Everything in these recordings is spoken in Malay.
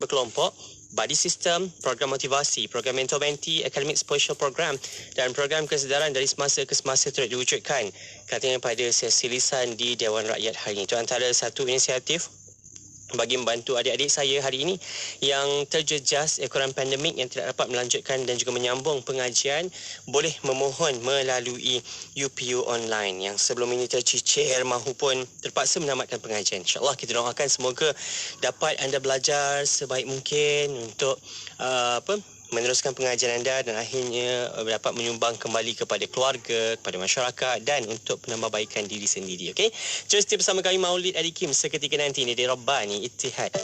berkelompok, body system, program motivasi, program mentor mentee, academic exposure program dan program kesedaran dari semasa ke semasa turut diwujudkan, katanya pada sesi lisan di Dewan Rakyat hari ini. Itu antara satu inisiatif bagi membantu adik-adik saya hari ini yang terjejas ekoran pandemik yang tidak dapat melanjutkan dan juga menyambung pengajian, boleh memohon melalui UPU online yang sebelum ini tercicir mahupun terpaksa menamatkan pengajian. InsyaAllah kita doakan semoga dapat anda belajar sebaik mungkin untuk meneruskan pengajian anda dan akhirnya dapat menyumbang kembali kepada keluarga, kepada masyarakat dan untuk penambahbaikan diri sendiri. Okey, terus bersama kami Maulid Adikim seketika nanti ini di Rabbani Ittihad.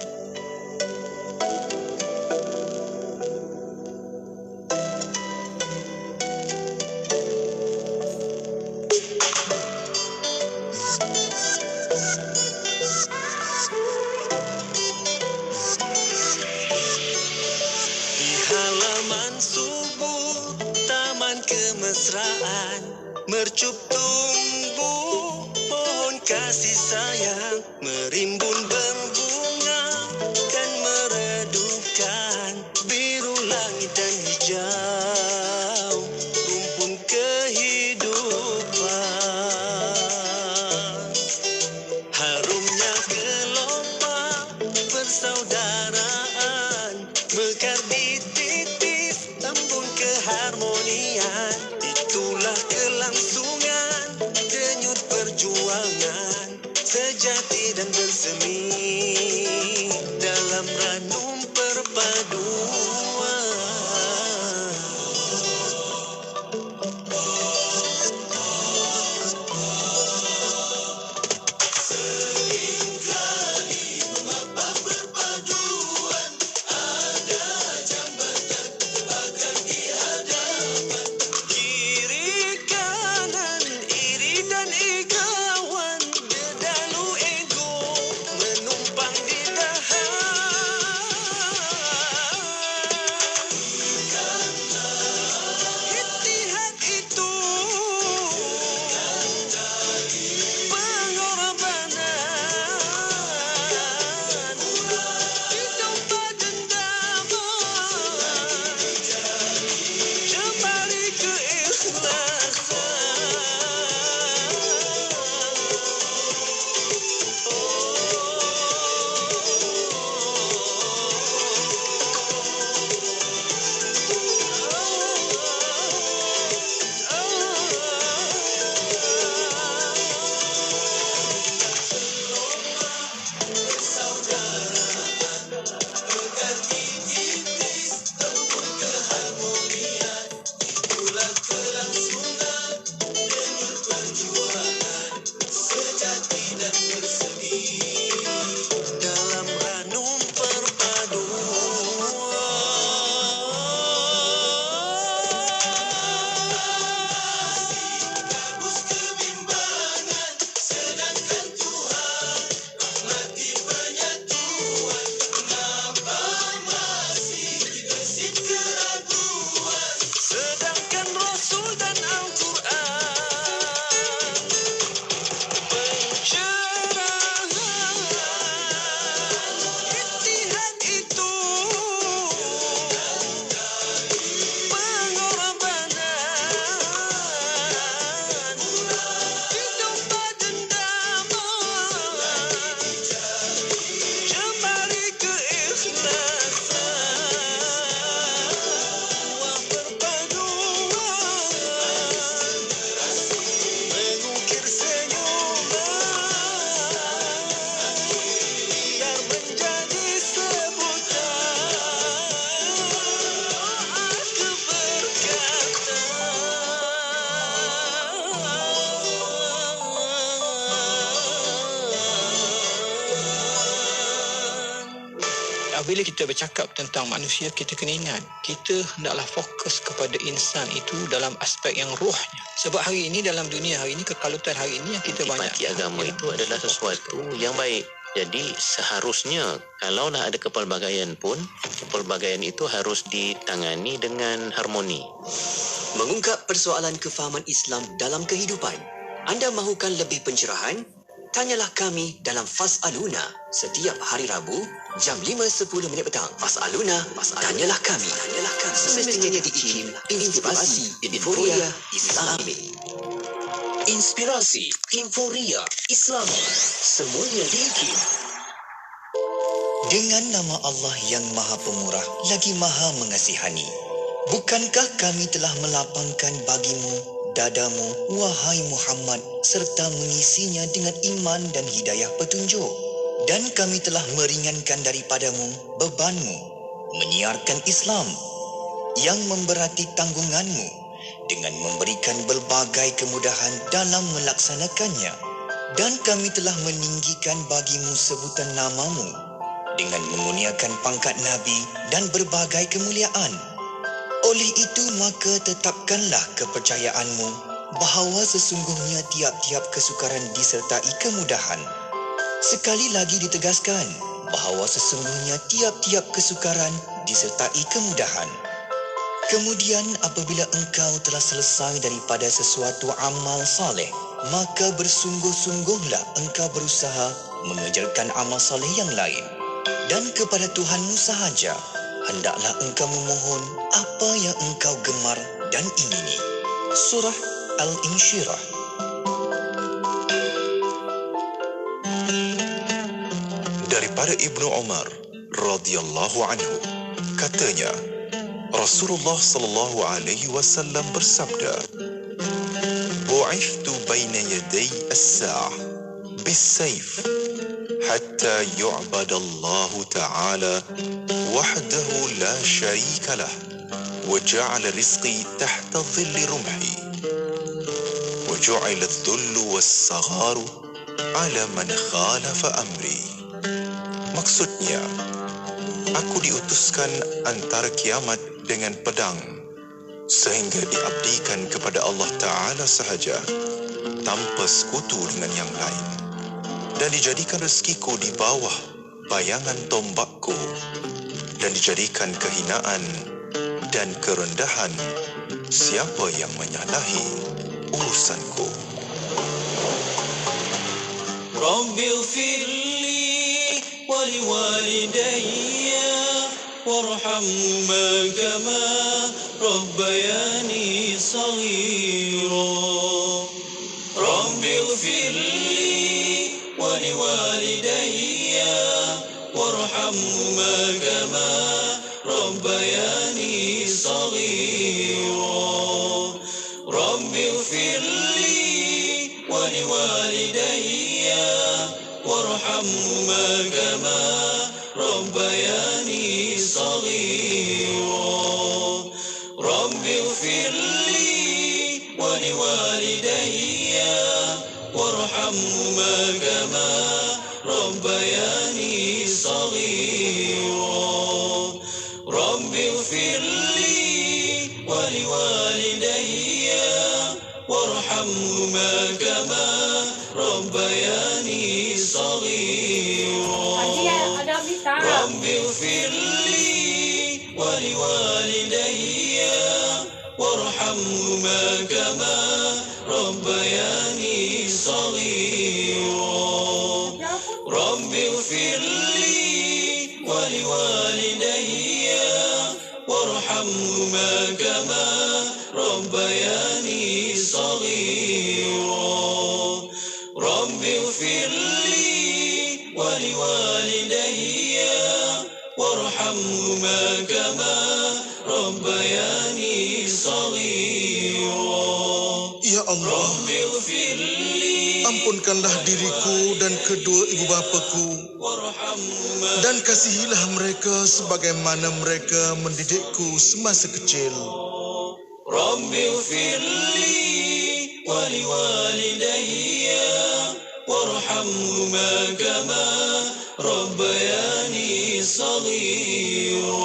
Mercup tumbuh pohon kasih sayang, merimbun berbunga dan meredupkan biru langit dan hijau rumpun kehidupan. Harumnya gelombang persaudaraan mekar di titis embun keharmonian. Itulah kelangsungan denyut perjuangan sejati dan bersemi dalam ranum perpaduan. Seringkali mengapa perpaduan ada jambatan akan dihadapan. Kiri kanan iri dan igawan, dedalu ego menumpang di dahan. Ittihad itu pengorbanan, hidup dendam, kembali dalam ranum perpaduan. Gabus kebimbangan, sedangkan Tuhan rahmati penyatuan. Kenapa masih digesit keraguan, sedangkan Rasul dan Al-Quran pencerahan. Ittihad itu pengorbanan, hidup dendam, kembali keikhlasan. Buah perpaduan mengukir senyuman biar menjadi sebutan doa keberkatan. Bila kita bercakap tentang manusia, kita kena ingat, kita hendaklah fokus kepada insan itu dalam aspek yang rohnya. Sebab hari ini, dalam dunia hari ini, kekalutan hari ini yang kita banyak. Parti agama itu adalah sesuatu yang baik. Jadi seharusnya kalaulah ada kepelbagaian pun, kepelbagaian itu harus ditangani dengan harmoni. Mengungkap persoalan kefahaman Islam dalam kehidupan. Anda mahukan lebih pencerahan? Tanyalah kami dalam Fas'aluna setiap hari Rabu Jam 5.10 petang. Mas'aluna, tanyalah kami. Semestinya di IKIM, Inspirasi Inforia Islami. Inspirasi Inforia Islami. Semuanya di IKIM. Dengan nama Allah yang Maha Pemurah lagi Maha Mengasihani. Bukankah kami telah melapangkan bagimu dadamu, wahai Muhammad, serta mengisinya dengan iman dan hidayah petunjuk? Dan kami telah meringankan daripadamu bebanmu, menyiarkan Islam yang memberati tanggunganmu dengan memberikan berbagai kemudahan dalam melaksanakannya. Dan kami telah meninggikan bagimu sebutan namamu dengan mengurniakan pangkat Nabi dan berbagai kemuliaan. Oleh itu maka tetapkanlah kepercayaanmu bahawa sesungguhnya tiap-tiap kesukaran disertai kemudahan. Sekali lagi ditegaskan bahawa sesungguhnya tiap-tiap kesukaran disertai kemudahan. Kemudian apabila engkau telah selesai daripada sesuatu amal saleh, maka bersungguh-sungguhlah engkau berusaha mengejarkan amal saleh yang lain. Dan kepada Tuhanmu sahaja hendaklah engkau memohon apa yang engkau gemar dan ingini. Surah Al-Insyirah. Daripada Ibnu Umar radhiyallahu anhu, katanya, Rasulullah sallallahu alaihi wasallam bersabda, "Bu'ithtu baina yaday as-sa'ah bis-sayf hatta yu'badallahu ta'ala wahdahu la syarika lah wa ja'ala rizqi tahta dhilli rumhi wa ju'ila adh-dhullu was-sagharu ala man khalafa amri." Maksudnya, aku diutuskan antara kiamat dengan pedang sehingga diabdikan kepada Allah Ta'ala sahaja tanpa sekutu dengan yang lain, dan dijadikan rezekiku di bawah bayangan tombakku, dan dijadikan kehinaan dan kerendahan siapa yang menyalahi urusanku. Rabbighfirli wa liwalidayya warhamhuma kama rabbayani saghira. Rabbighfirli wa liwalidayya warhamhuma kama rabbayani saghira. Rabbighfirli wa liwalidayya warhamhuma kama rabbayani saghira. Rabbighfirli wa liwalidayya warhamhuma kama rabbayani saghira. Rabbighfirli wa liwalidayya warhamhuma kama rabbayani saghira. Rabbighfirli wa liwalidayya warhamhuma kama rabbayani saghira. Rabbighfirli wa liwalidayya warhamhuma kama rabbayani saghira. Rabbighfirli wa liwalidayya warhamhuma kama rabbayani saghira. Ya Allah, ampunkanlah diriku dan kedua ibu bapaku, dan kasihilah mereka sebagaimana mereka mendidikku semasa kecil. Rabbighfirli wa liwalidayya warhamhuma kama rabbayani saghira.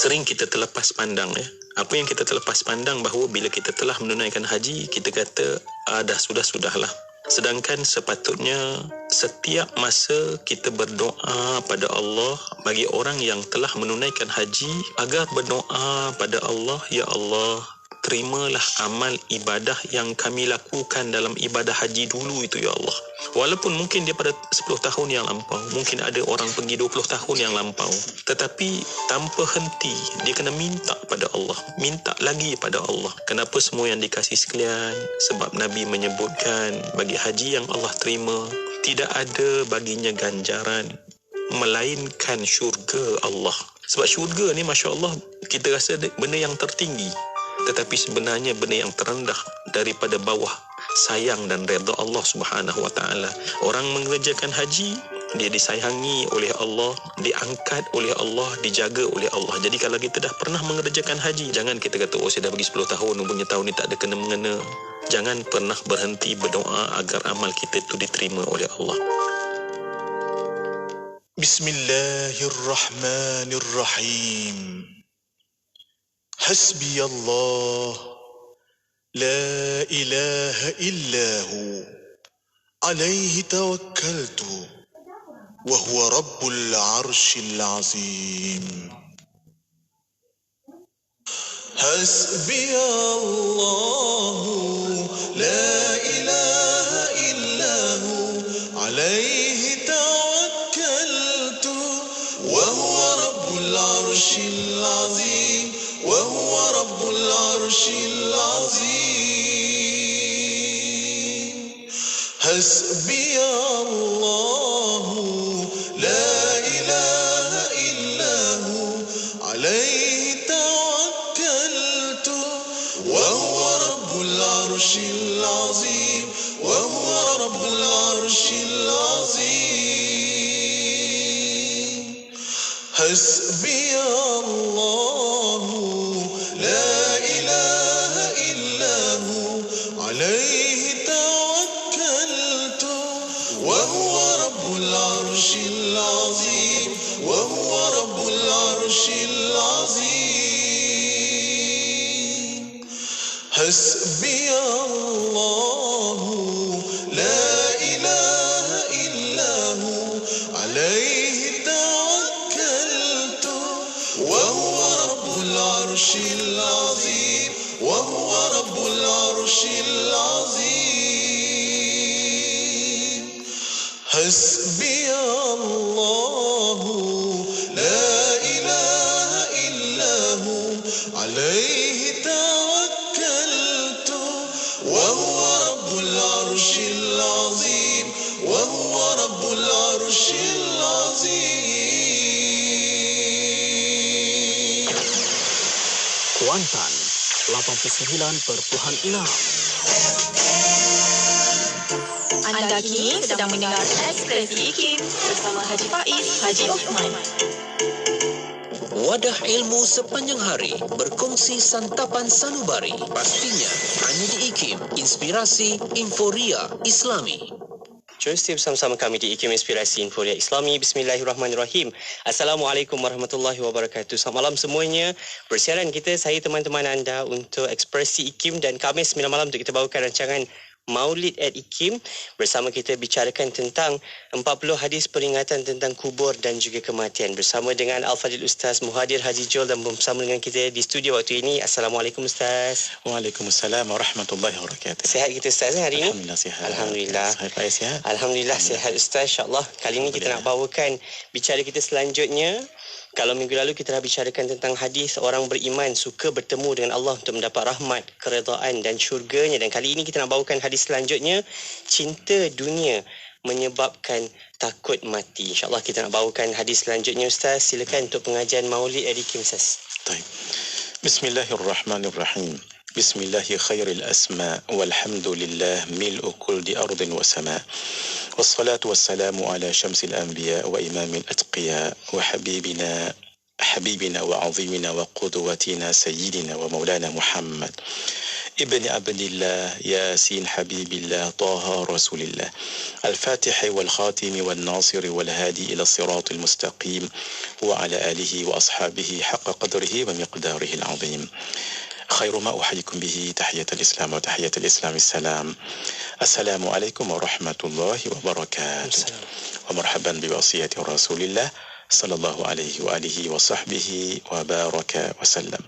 Sering kita terlepas pandang, ya. Apa yang kita terlepas pandang bahawa bila kita telah menunaikan haji, kita kata dah sudahlah. Sedangkan sepatutnya setiap masa kita berdoa pada Allah bagi orang yang telah menunaikan haji agar berdoa pada Allah, ya Allah, terimalah amal ibadah yang kami lakukan dalam ibadah haji dulu itu ya Allah. Walaupun mungkin dia pada 10 tahun yang lampau, mungkin ada orang pergi 20 tahun yang lampau, tetapi tanpa henti dia kena minta pada Allah, minta lagi pada Allah. Kenapa semua yang dikasih sekalian? Sebab Nabi menyebutkan bagi haji yang Allah terima, tidak ada baginya ganjaran melainkan syurga Allah. Sebab syurga ni Masya Allah kita rasa benda yang tertinggi, tetapi sebenarnya benda yang terendah daripada bawah sayang dan redha Allah Subhanahu Wa Taala. Orang mengerjakan haji, dia disayangi oleh Allah, diangkat oleh Allah, dijaga oleh Allah. Jadi kalau kita dah pernah mengerjakan haji, jangan kita kata saya dah pergi 10 tahun, umurnya tahun ni tak ada kena-mengena. Jangan pernah berhenti berdoa agar amal kita itu diterima oleh Allah. Bismillahirrahmanirrahim. Hasbi Allah, la ilaha illahu, alaihi tawakkaltu, wa huwa rabbul arshil azim. Hasbi Allah, la ilaha illahu, alaihi tawakkaltu, wa huwa rabbul arshil azim. وهو رب العرش العظيم. حسبي الله لا إله إلا هو عليه توكلت وهو رب العرش العظيم. وهو رب العرش العظيم. حسبي الله لا إله إلا هو عليه توكلت وهو رب العرش العظيم. وهو رب العرش العظيم. حسبي الله لا إله إلا هو عليه توكلت وهو رب العرش العظيم. وهو رب العرش العظيم. حسبي الله لا إله إلا هو عليه توكلت وهو رب العرش العظيم. وهو رب العرش العظيم. Kuantan 89.6. Anda kini sedang mendengar Ekspresi IKIM bersama Haji Faiz, Haji Osman. Wadah ilmu sepanjang hari, berkongsi santapan sanubari. Pastinya hanya di IKIM, Inspirasi Inforia Islami. Jom stay bersama-sama kami di IKIM Inspirasi Inforia Islami. Bismillahirrahmanirrahim. Assalamualaikum warahmatullahi wabarakatuh. Selamat malam semuanya. Persiaran kita, saya teman-teman anda untuk Ekspresi IKIM, dan Khamis 9 malam untuk kita bawakan rancangan Maulid at IKIM. Bersama kita bicarakan tentang 40 hadis peringatan tentang kubur dan juga kematian. Bersama dengan Al-Fadhil Ustaz Muhadir Haji Jol, dan bersama dengan kita di studio waktu ini. Assalamualaikum Ustaz. Waalaikumsalam warahmatullahi wabarakatuh. Sihat kita Ustaz hari ini? Alhamdulillah sihat. Alhamdulillah. Saya sihat. Alhamdulillah sihat Ustaz, insyaAllah. Kali ini kita nak bawakan bicara kita selanjutnya. Kalau minggu lalu kita dah bicarakan tentang hadis orang beriman suka bertemu dengan Allah untuk mendapat rahmat, keredaan dan syurganya. Dan kali ini kita nak bawakan hadis selanjutnya, cinta dunia menyebabkan takut mati. InsyaAllah kita nak bawakan hadis selanjutnya Ustaz. Silakan untuk pengajian Maulid Edikim Ustaz. Baik. Bismillahirrahmanirrahim. Bismillahi khairil asma walhamdulillah mil'u kulli ardin wa sama. Wassalatu wassalamu ala syamsil anbiya wa imamil atqiya wa habibina wa azimina wa qudwatina sayyidina wa maulana Muhammad ابن عبد الله ياسين حبيب الله طه رسول الله الفاتح والخاتم والناصر والهادي إلى الصراط المستقيم وعلى آله وأصحابه حق قدره ومقداره العظيم. خير ما أحييكم به تحية الإسلام وتحية الإسلام السلام. السلام عليكم ورحمة الله وبركاته. ومرحبا بوصية رسول الله صلى الله عليه وآله وصحبه وبارك وسلم.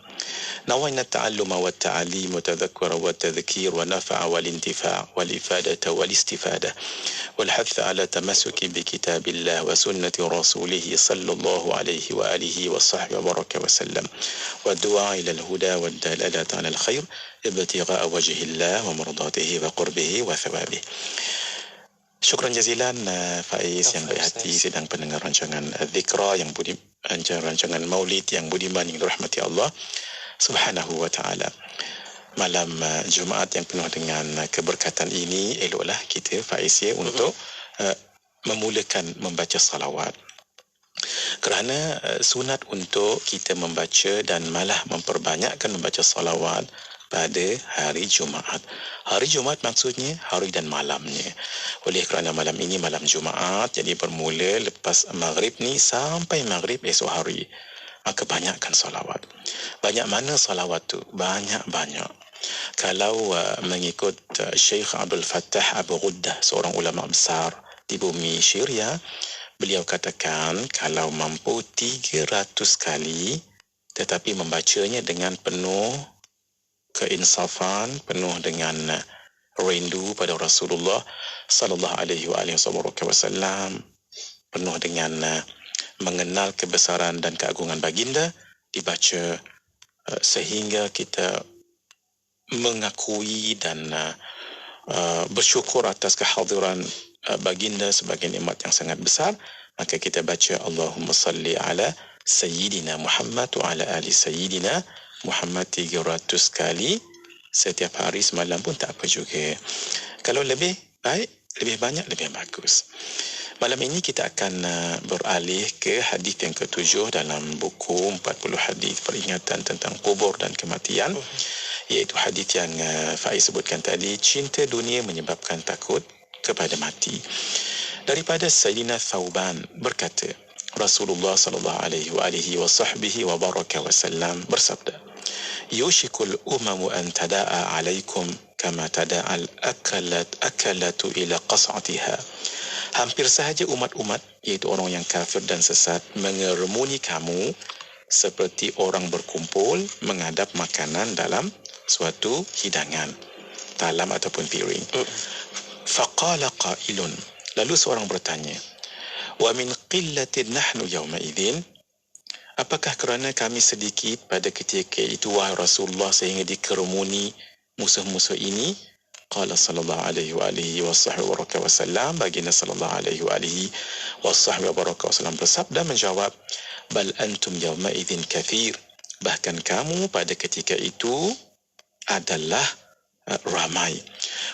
نوينا التعلم والتعليم والتذكر والتذكير والنفع والانتفاع والإفادة والاستفادة والحث على التمسك بكتاب الله وسنة رسوله صلى الله عليه وآله وصحبه وبارك وسلم والدعاء إلى الهدى والدلالة على الخير ابتغاء وجه الله ومرضاته وقربه وثوابه. Syukran jazilan Faiz yang baik hati sedang pendengar rancangan Zikra yang rancangan Maulid yang budiman yang dirahmati Allah Subhanahu wa taala. Malam Jumaat yang penuh dengan keberkatan ini, eloklah kita Faiz untuk memulakan membaca salawat. Kerana sunat untuk kita membaca dan malah memperbanyakkan membaca salawat pada hari Jumaat. Hari Jumaat maksudnya hari dan malamnya. Oleh kerana malam ini malam Jumaat, jadi bermula lepas maghrib ni sampai maghrib esok hari. Maka banyakkan salawat. Banyak mana salawat tu? Banyak-banyak. Kalau mengikut Syekh Abdul Fattah Abu Ghuddah, seorang ulama besar di bumi Syria, beliau katakan kalau mampu 300 kali tetapi membacanya dengan penuh keinsafan, penuh dengan rindu pada Rasulullah sallallahu alaihi wasallam, penuh dengan mengenal kebesaran dan keagungan baginda, dibaca sehingga kita mengakui dan bersyukur atas kehadiran baginda sebagai nikmat yang sangat besar. Maka kita baca Allahumma salli ala Sayyidina Muhammad wa ala ali Sayyidina Muhammad 300 kali setiap hari semalam pun tak apa juga. Kalau lebih baik, lebih banyak, lebih bagus. Malam ini kita akan beralih ke hadis yang ke-7 dalam buku 40 hadis peringatan tentang kubur dan kematian, iaitu hadis yang Faiz sebutkan tadi, cinta dunia menyebabkan takut kepada mati. Daripada Sayyidina Thauban berkata, Rasulullah sallallahu alaihi wa baraka wasallam bersabda, yushikul umamu an tada'a alaikum kama tada'al akalatu ila qas'atiha. Hampir sahaja umat-umat, iaitu orang yang kafir dan sesat, mengerumuni kamu seperti orang berkumpul menghadap makanan dalam suatu hidangan, talam ataupun piring. Faqala qailun, lalu seorang bertanya, wa min qillatin nahnu yawma idzin, apakah kerana kami sedikit pada ketika itu wahai Rasulullah sehingga dikerumuni musuh-musuh ini? Qala sallallahu alaihi wa alihi wasallam, baginda sallallahu alaihi wa alihi wasallam bersabda menjawab, bal antum yawma idzin kathir, bahkan kamu pada ketika itu adalah ramai.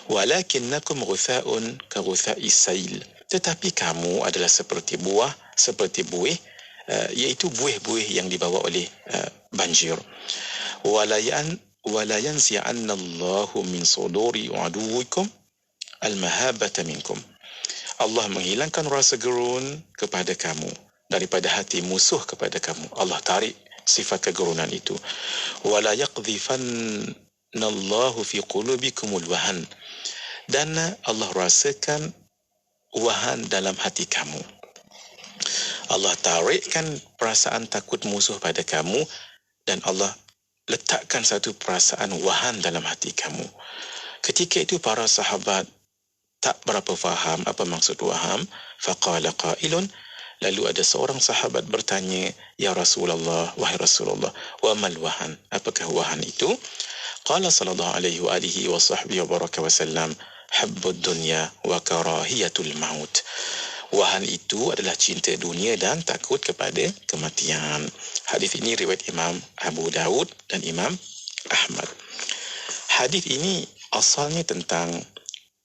Walakinnakum ghutha'un ka ghutha'is sail, tetapi kamu adalah seperti buah, seperti buih, iaitu buih-buih yang dibawa oleh banjir. Wala yanzi'anna Allahu min suduri aduwikum al-mahabata minkum, Allah menghilangkan rasa gerun kepada kamu daripada hati musuh kepada kamu. Allah tarik sifat kegerunan itu. Wala yaqdhifanna Allahu fi qulubikumul wahan, dan Allah rasakan wahan dalam hati kamu. Allah tarikkan perasaan takut musuh pada kamu dan Allah letakkan satu perasaan wahan dalam hati kamu. Ketika itu para sahabat tak berapa faham apa maksud waham. Faqala qailun, lalu ada seorang sahabat bertanya, ya Rasulullah, wahai Rasulullah, wa mal wahan, apakah wahan itu? Qala sallallahu alaihi wa alihi wa sahbihi wa baraka wasallam, hubbud dunya wa karahiyatul maut. Wahan itu adalah cinta dunia dan takut kepada kematian. Hadis ini riwayat Imam Abu Daud dan Imam Ahmad. Hadis ini asalnya tentang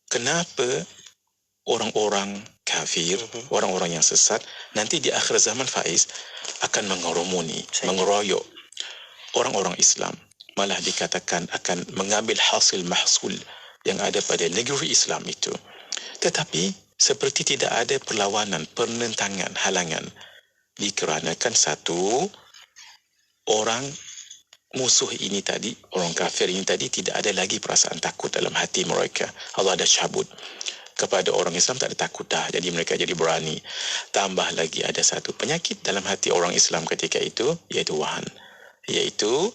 kenapa orang-orang kafir, orang-orang yang sesat nanti di akhir zaman Faiz akan mengerumuni, mengeroyok orang-orang Islam. Malah dikatakan akan mengambil hasil mahsul yang ada pada negeri Islam itu. Tetapi seperti tidak ada perlawanan, penentangan, halangan, dikarenakan satu orang musuh ini tadi, orang kafir ini tadi, tidak ada lagi perasaan takut dalam hati mereka. Allah dah cabut. Kepada orang Islam tak ada takut dah, jadi mereka jadi berani. Tambah lagi ada satu penyakit dalam hati orang Islam ketika itu, iaitu wahan. iaitu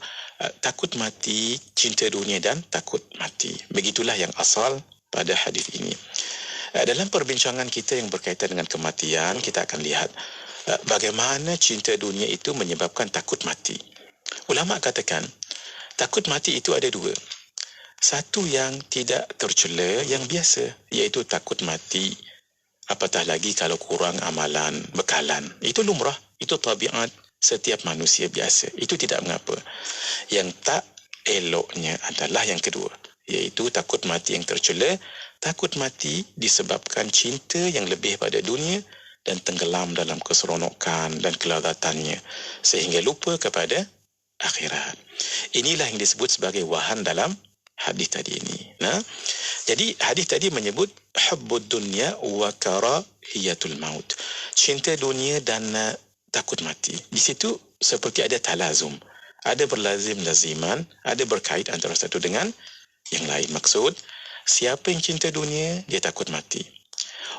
takut mati, cinta dunia dan takut mati. Begitulah yang asal pada hadis ini. Dalam perbincangan kita yang berkaitan dengan kematian, kita akan lihat bagaimana cinta dunia itu menyebabkan takut mati. Ulama katakan, takut mati itu ada dua. Satu yang tidak tercela, yang biasa, iaitu takut mati. Apatah lagi kalau kurang amalan, bekalan. Itu lumrah, itu tabiat setiap manusia biasa. Itu tidak mengapa. Yang tak eloknya adalah yang kedua, iaitu takut mati yang tercela. Takut mati disebabkan cinta yang lebih pada dunia dan tenggelam dalam keseronokan dan keladatannya sehingga lupa kepada akhirat. Inilah yang disebut sebagai wahan dalam hadis tadi ini. Nah, jadi hadis tadi menyebut hubbud dunya wa karahiyatul maut. Cinta dunia dan takut mati. Di situ seperti ada talazum, ada berlazim-laziman, ada berkait antara satu dengan yang lain. Maksud, siapa yang cinta dunia, dia takut mati.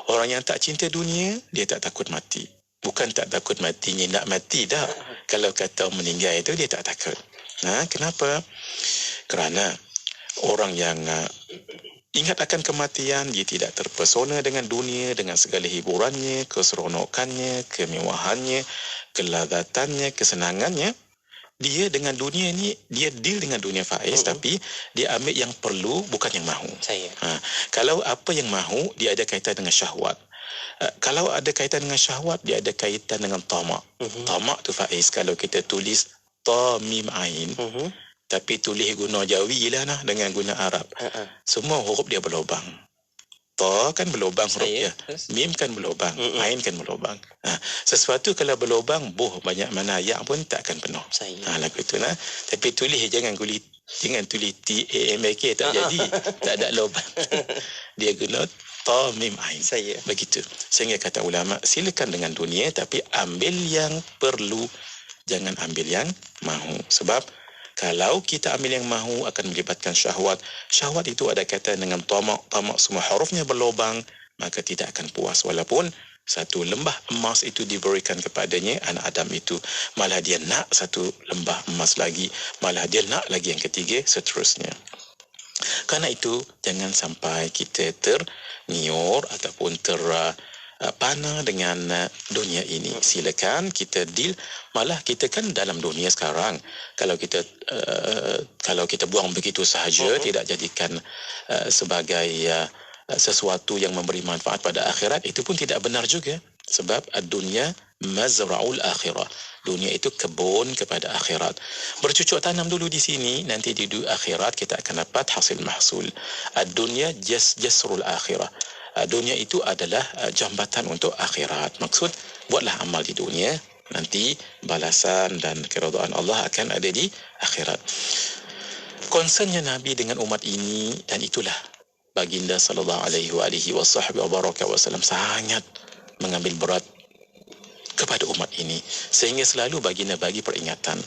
Orang yang tak cinta dunia, dia tak takut mati. Bukan tak takut matinya nak mati dah. Kalau kata meninggal itu, dia tak takut. Nah, kenapa? Kerana orang yang ingat akan kematian, dia tidak terpesona dengan dunia, dengan segala hiburannya, keseronokannya, kemewahannya, keladatannya, kesenangannya. Dia dengan dunia ni, dia deal dengan dunia faiz, tapi dia ambil yang perlu, bukan yang mahu. Kalau apa yang mahu, dia ada kaitan dengan syahwat. Kalau ada kaitan dengan syahwat, dia ada kaitan dengan tamak. Tamak tu faiz, kalau kita tulis ta mim ain, tapi tulis guna Jawi lah nah, dengan guna Arab. Semua huruf dia berlubang. Ta kan berlubang huruf dia. Mim kan berlubang. Ain kan berlubang. Sesuatu kalau berlubang, banyak mana ya pun takkan penuh. Lagu itu nah. Tapi tulis jangan tulis TAMAK, tak jadi. Tak ada lubang. Dia guna ta mim ain. Begitu. Sehingga kata ulama, silakan dengan dunia tapi ambil yang perlu, jangan ambil yang mahu. Sebab kalau kita ambil yang mahu akan melibatkan syahwat. Syahwat itu ada kaitan dengan tamak. Tamak semua hurufnya berlubang, maka tidak akan puas. Walaupun satu lembah emas itu diberikan kepadanya, anak Adam itu, malah dia nak satu lembah emas lagi, malah dia nak lagi yang ketiga, seterusnya. Karena itu, jangan sampai kita terniur ataupun terpana dengan dunia ini. Silakan kita deal. Malah kita kan dalam dunia sekarang, kalau kita buang begitu sahaja, tidak jadikan sebagai sesuatu yang memberi manfaat pada akhirat, itu pun tidak benar juga. Sebab ad-dunya mazra'ul akhirah. Dunia itu kebun kepada akhirat. Bercucuk tanam dulu di sini, nanti di akhirat kita akan dapat hasil mahsul. Ad-dunya jasrul akhirah. Dunia itu adalah jambatan untuk akhirat. Maksud, buatlah amal di dunia, nanti balasan dan keridhaan Allah akan ada di akhirat. Concernnya Nabi dengan umat ini, dan itulah baginda sallallahu alaihi wasallam sangat mengambil berat kepada umat ini, sehingga selalu baginda bagi peringatan.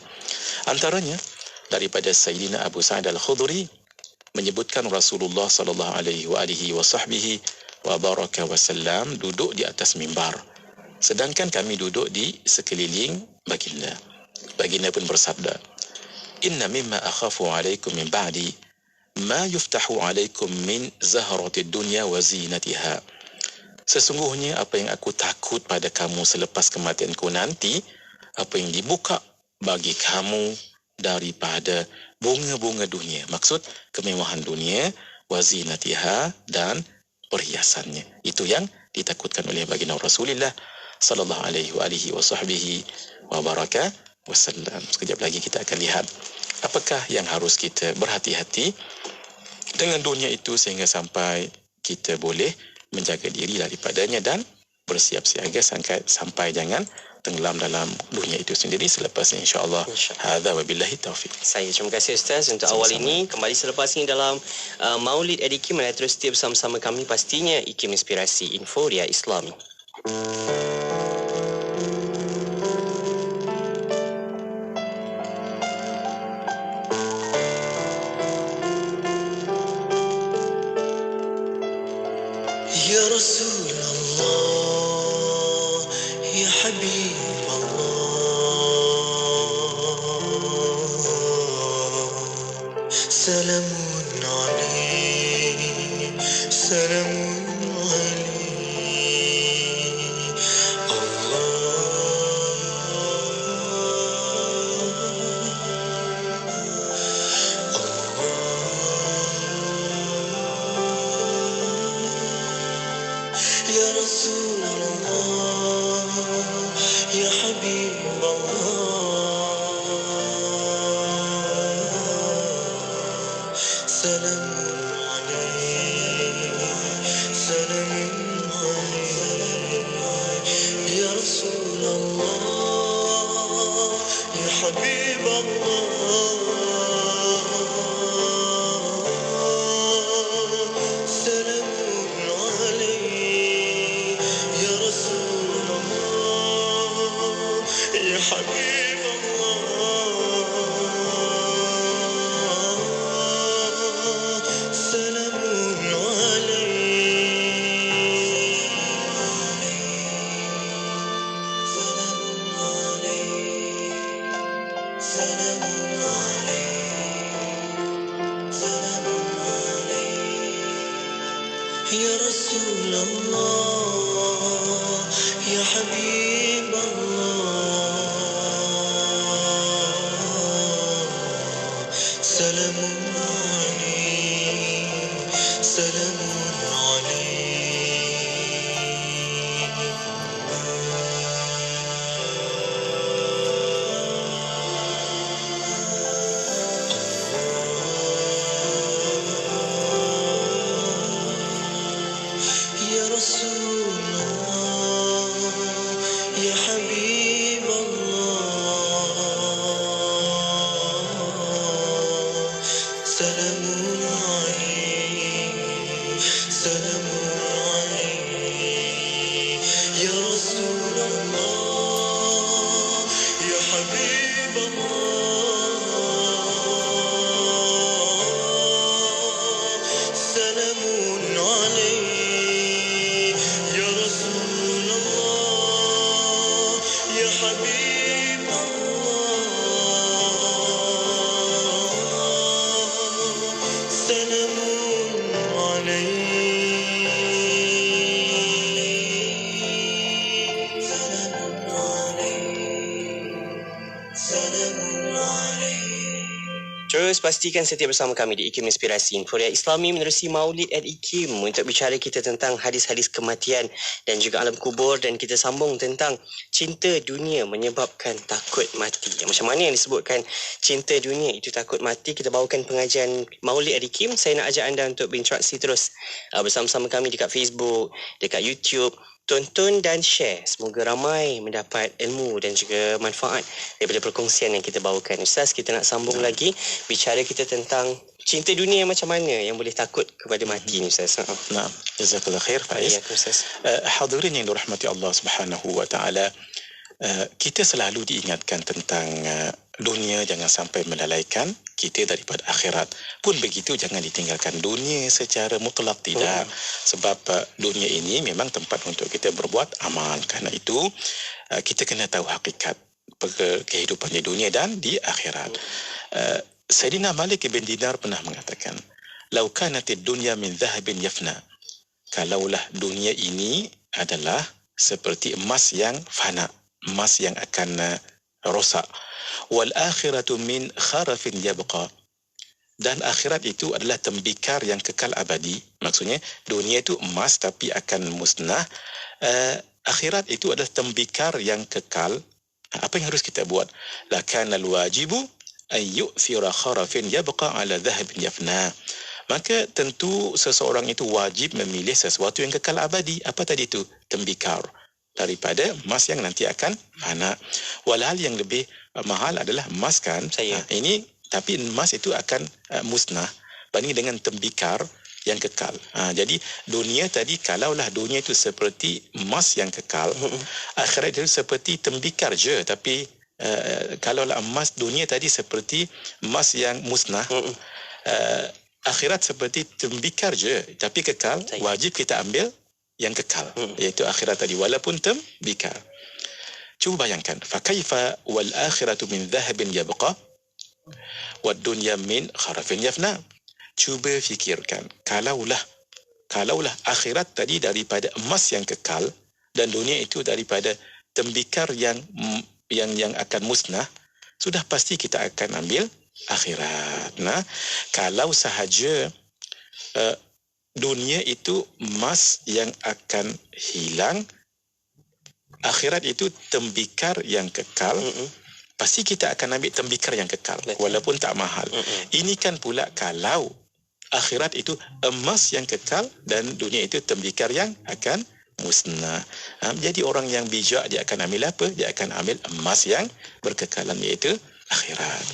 Antaranya daripada Sayyidina Abu Sa'id Al-Khudri menyebutkan Rasulullah sallallahu alaihi wasallam duduk di atas mimbar, sedangkan kami duduk di sekeliling baginda. Baginda pun bersabda, "Inna mimma akhafu alaikum min ba'di ma yuftahu alaikum min zaharatid dunya wa zinatiha." Sesungguhnya apa yang aku takut pada kamu selepas kematianku nanti, apa yang dibuka bagi kamu daripada bunga-bunga dunia. Maksud kemewahan dunia, wa zinatiha, dan perhiasannya. Itu yang ditakutkan oleh baginda Rasulullah sallallahu alaihi wasallam. Sekejap lagi kita akan lihat apakah yang harus kita berhati-hati dengan dunia itu sehingga sampai kita boleh menjaga diri daripadanya dan bersiap siaga sampai jangan tenggelam dalam dunia itu sendiri. Selepas ini insya-Allah. Hadza wabillahi taufiq. Saya terima kasih Ustaz untuk awal ini. Kembali selepas ini dalam Maulid Edikim, dan terus setia bersama kami pastinya IKIM Inspirasi Inforia Islami. Ya Rasulullah, Ya Habib Allah, Ya Rasulullah, Ya Habib Allah, salamun alaik, salamun Ya Rasulullah, Ya Habib Allah, salamun alaik, salamun alaik. Ya Rasulullah, Ya Habib Allah, salamun alaik. Ya Rasulullah, Ya Habib Allah, salamun alaik, salamun alaik, salamun alaik. Terus pastikan setia bersama kami di IKIM Inspirasi Inforia Islami menerusi Maulid at IKIM untuk bicara kita tentang hadis-hadis kematian dan juga alam kubur, dan kita sambung tentang cinta dunia menyebabkan takut mati. Macam mana yang disebutkan cinta dunia itu takut mati? Kita bawakan pengajian Maulid at IKIM. Saya nak ajak anda untuk berinteraksi terus bersama-sama kami dekat Facebook, dekat YouTube. Tonton dan share. Semoga ramai mendapat ilmu dan juga manfaat daripada perkongsian yang kita bawakan. Ustaz, kita nak sambung lagi bicara kita tentang cinta dunia macam mana yang boleh takut kepada mati ni, Ustaz. Nah, jazakallah khair Faiz. Ya, Ustaz. Hadirin yang dirahmati Allah Subhanahu wa taala, kita selalu diingatkan tentang dunia jangan sampai melalaikan kita daripada akhirat. Pun begitu, jangan ditinggalkan dunia secara mutlak, tidak. Sebab dunia ini memang tempat untuk kita berbuat amal. Karena itu kita kena tahu hakikat kehidupan di dunia dan di akhirat. Sayyidina Malik bin Dinar pernah mengatakan, "Lau kanatid dunya min dhahabin yafna." Kalaulah dunia ini adalah seperti emas yang fana, emas yang akan rosak. Wal akhiratu min kharafin yabqa. Dan akhirat itu adalah tembikar yang kekal abadi. Maksudnya dunia itu emas tapi akan musnah. Akhirat itu adalah tembikar yang kekal. Apa yang harus kita buat? Lakana alwajibu ay yu'thira kharafin yabqa ala dhahabin yafna. Maka tentu seseorang itu wajib memilih sesuatu yang kekal abadi. Apa tadi itu? Tembikar, daripada emas yang nanti akan fana. Walhal yang lebih mahal adalah emas, kan? Ini tapi emas itu akan musnah banding dengan tembikar yang kekal. Jadi dunia tadi, kalaulah dunia itu seperti emas yang kekal, akhirat itu seperti tembikar je. Tapi kalaulah emas, dunia tadi seperti emas yang musnah, akhirat seperti tembikar je tapi kekal. Wajib kita ambil yang kekal, iaitu akhirat tadi walaupun tembikar. Cuba bayangkan, fa kaifa wal akhiratu min dhahabin yabqa wad dunya min kharafin yafna. Cuba fikirkan, kalaulah akhirat tadi daripada emas yang kekal dan dunia itu daripada tembikar yang akan musnah, sudah pasti kita akan ambil akhirat. Nah, kalau sahaja dunia itu emas yang akan hilang, akhirat itu tembikar yang kekal, pasti kita akan ambil tembikar yang kekal walaupun tak mahal. Ini kan pula kalau akhirat itu emas yang kekal dan dunia itu tembikar yang akan musnah. Jadi orang yang bijak, dia akan ambil apa? Dia akan ambil emas yang berkekalan, iaitu akhirat.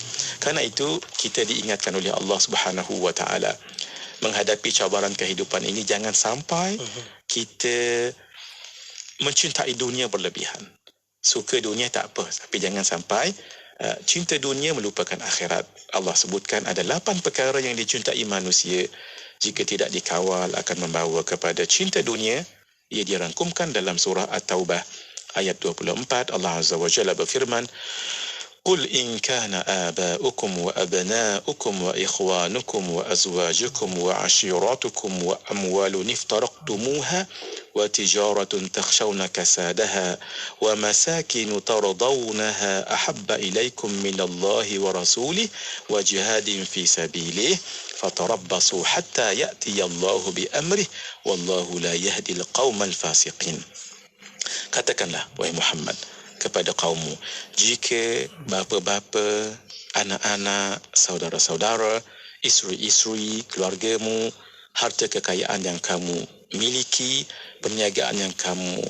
Karena itu kita diingatkan oleh Allah Subhanahu wa taala, menghadapi cabaran kehidupan ini jangan sampai kita mencintai dunia berlebihan. Suka dunia tak apa, tapi jangan sampai cinta dunia melupakan akhirat. Allah sebutkan ada 8 perkara yang dicintai manusia, jika tidak dikawal akan membawa kepada cinta dunia. Ia dirangkumkan dalam surah At-Taubah ayat 24. Allah Azza wa Jalla berfirman, قل إن كان آباؤكم وأبناؤكم وإخوانكم وأزواجكم وعشيراتكم وأموال افترقتموها وتجارة تخشون كسادها ومساكن ترضونها أحب إليكم من الله ورسوله وجهاد في سبيله فتربصوا حتى يأتي الله بأمره والله لا يهدي القوم الفاسقين. Katakanlah wahai Muhammad kepada kaummu, jika bapa-bapa, anak-anak, saudara-saudara, isteri-isteri, keluargamu, harta kekayaan yang kamu miliki, perniagaan yang kamu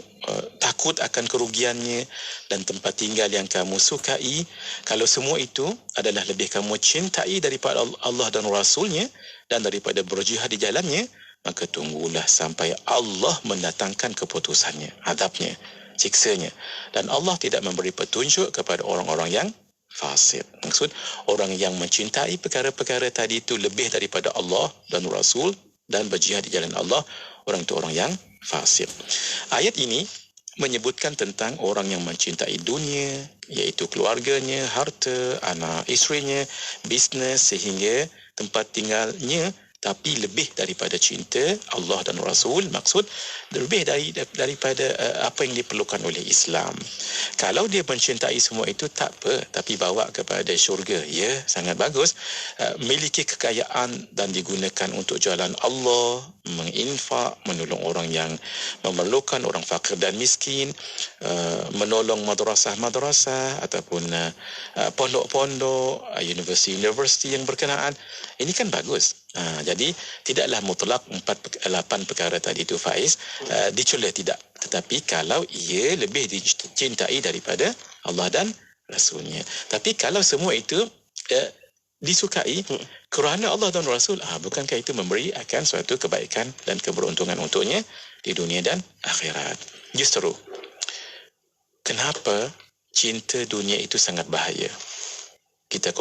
takut akan kerugiannya, dan tempat tinggal yang kamu sukai, kalau semua itu adalah lebih kamu cintai daripada Allah dan Rasulnya dan daripada berjihad di jalannya, maka tunggulah sampai Allah mendatangkan keputusannya, adabnya, siksanya. Dan Allah tidak memberi petunjuk kepada orang-orang yang fasik. Maksud, orang yang mencintai perkara-perkara tadi itu lebih daripada Allah dan Rasul dan berjihad di jalan Allah, orang itu orang yang fasik. Ayat ini menyebutkan tentang orang yang mencintai dunia, iaitu keluarganya, harta, anak, isterinya, bisnes sehingga tempat tinggalnya, tapi lebih daripada cinta Allah dan Rasul, maksud lebih daripada apa yang diperlukan oleh Islam. Kalau dia mencintai semua itu tak apa, tapi bawa kepada syurga, ya, sangat bagus. Miliki kekayaan dan digunakan untuk jalan Allah, menginfak, menolong orang yang memerlukan, orang fakir dan miskin, menolong madrasah-madrasah ataupun pondok-pondok, universiti yang berkenaan. Ini kan bagus. Jadi tidaklah mutlak 8 perkara tadi itu Faiz dicela, tidak. Tetapi kalau ia lebih dicintai daripada Allah dan Rasulnya. Tapi kalau semua itu disukai kerana Allah dan Rasul, bukankah itu memberi akan suatu kebaikan dan keberuntungan untuknya di dunia dan akhirat? Justru kenapa cinta dunia itu sangat bahaya? Kita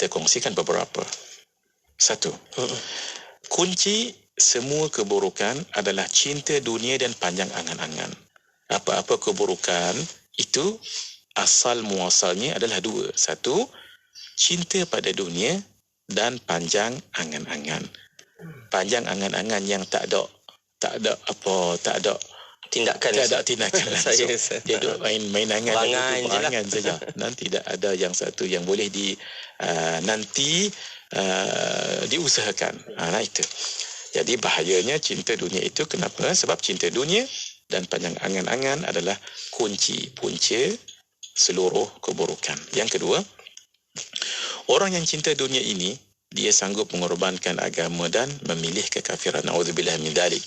kongsikan beberapa. Satu, kunci semua keburukan adalah cinta dunia dan panjang angan-angan. Apa-apa keburukan itu asal muasalnya adalah dua. Satu, cinta pada dunia dan panjang angan-angan. Panjang angan-angan yang tak ada tindakan. Dia duk main angan saja. Dan tidak ada yang satu yang boleh diusahakan. Itu. Jadi bahayanya cinta dunia itu. Kenapa? Sebab cinta dunia dan panjang angan-angan adalah kunci punca seluruh keburukan. Yang kedua, orang yang cinta dunia ini, dia sanggup mengorbankan agama dan memilih kekafiran. Na'udzubillah min dzalik.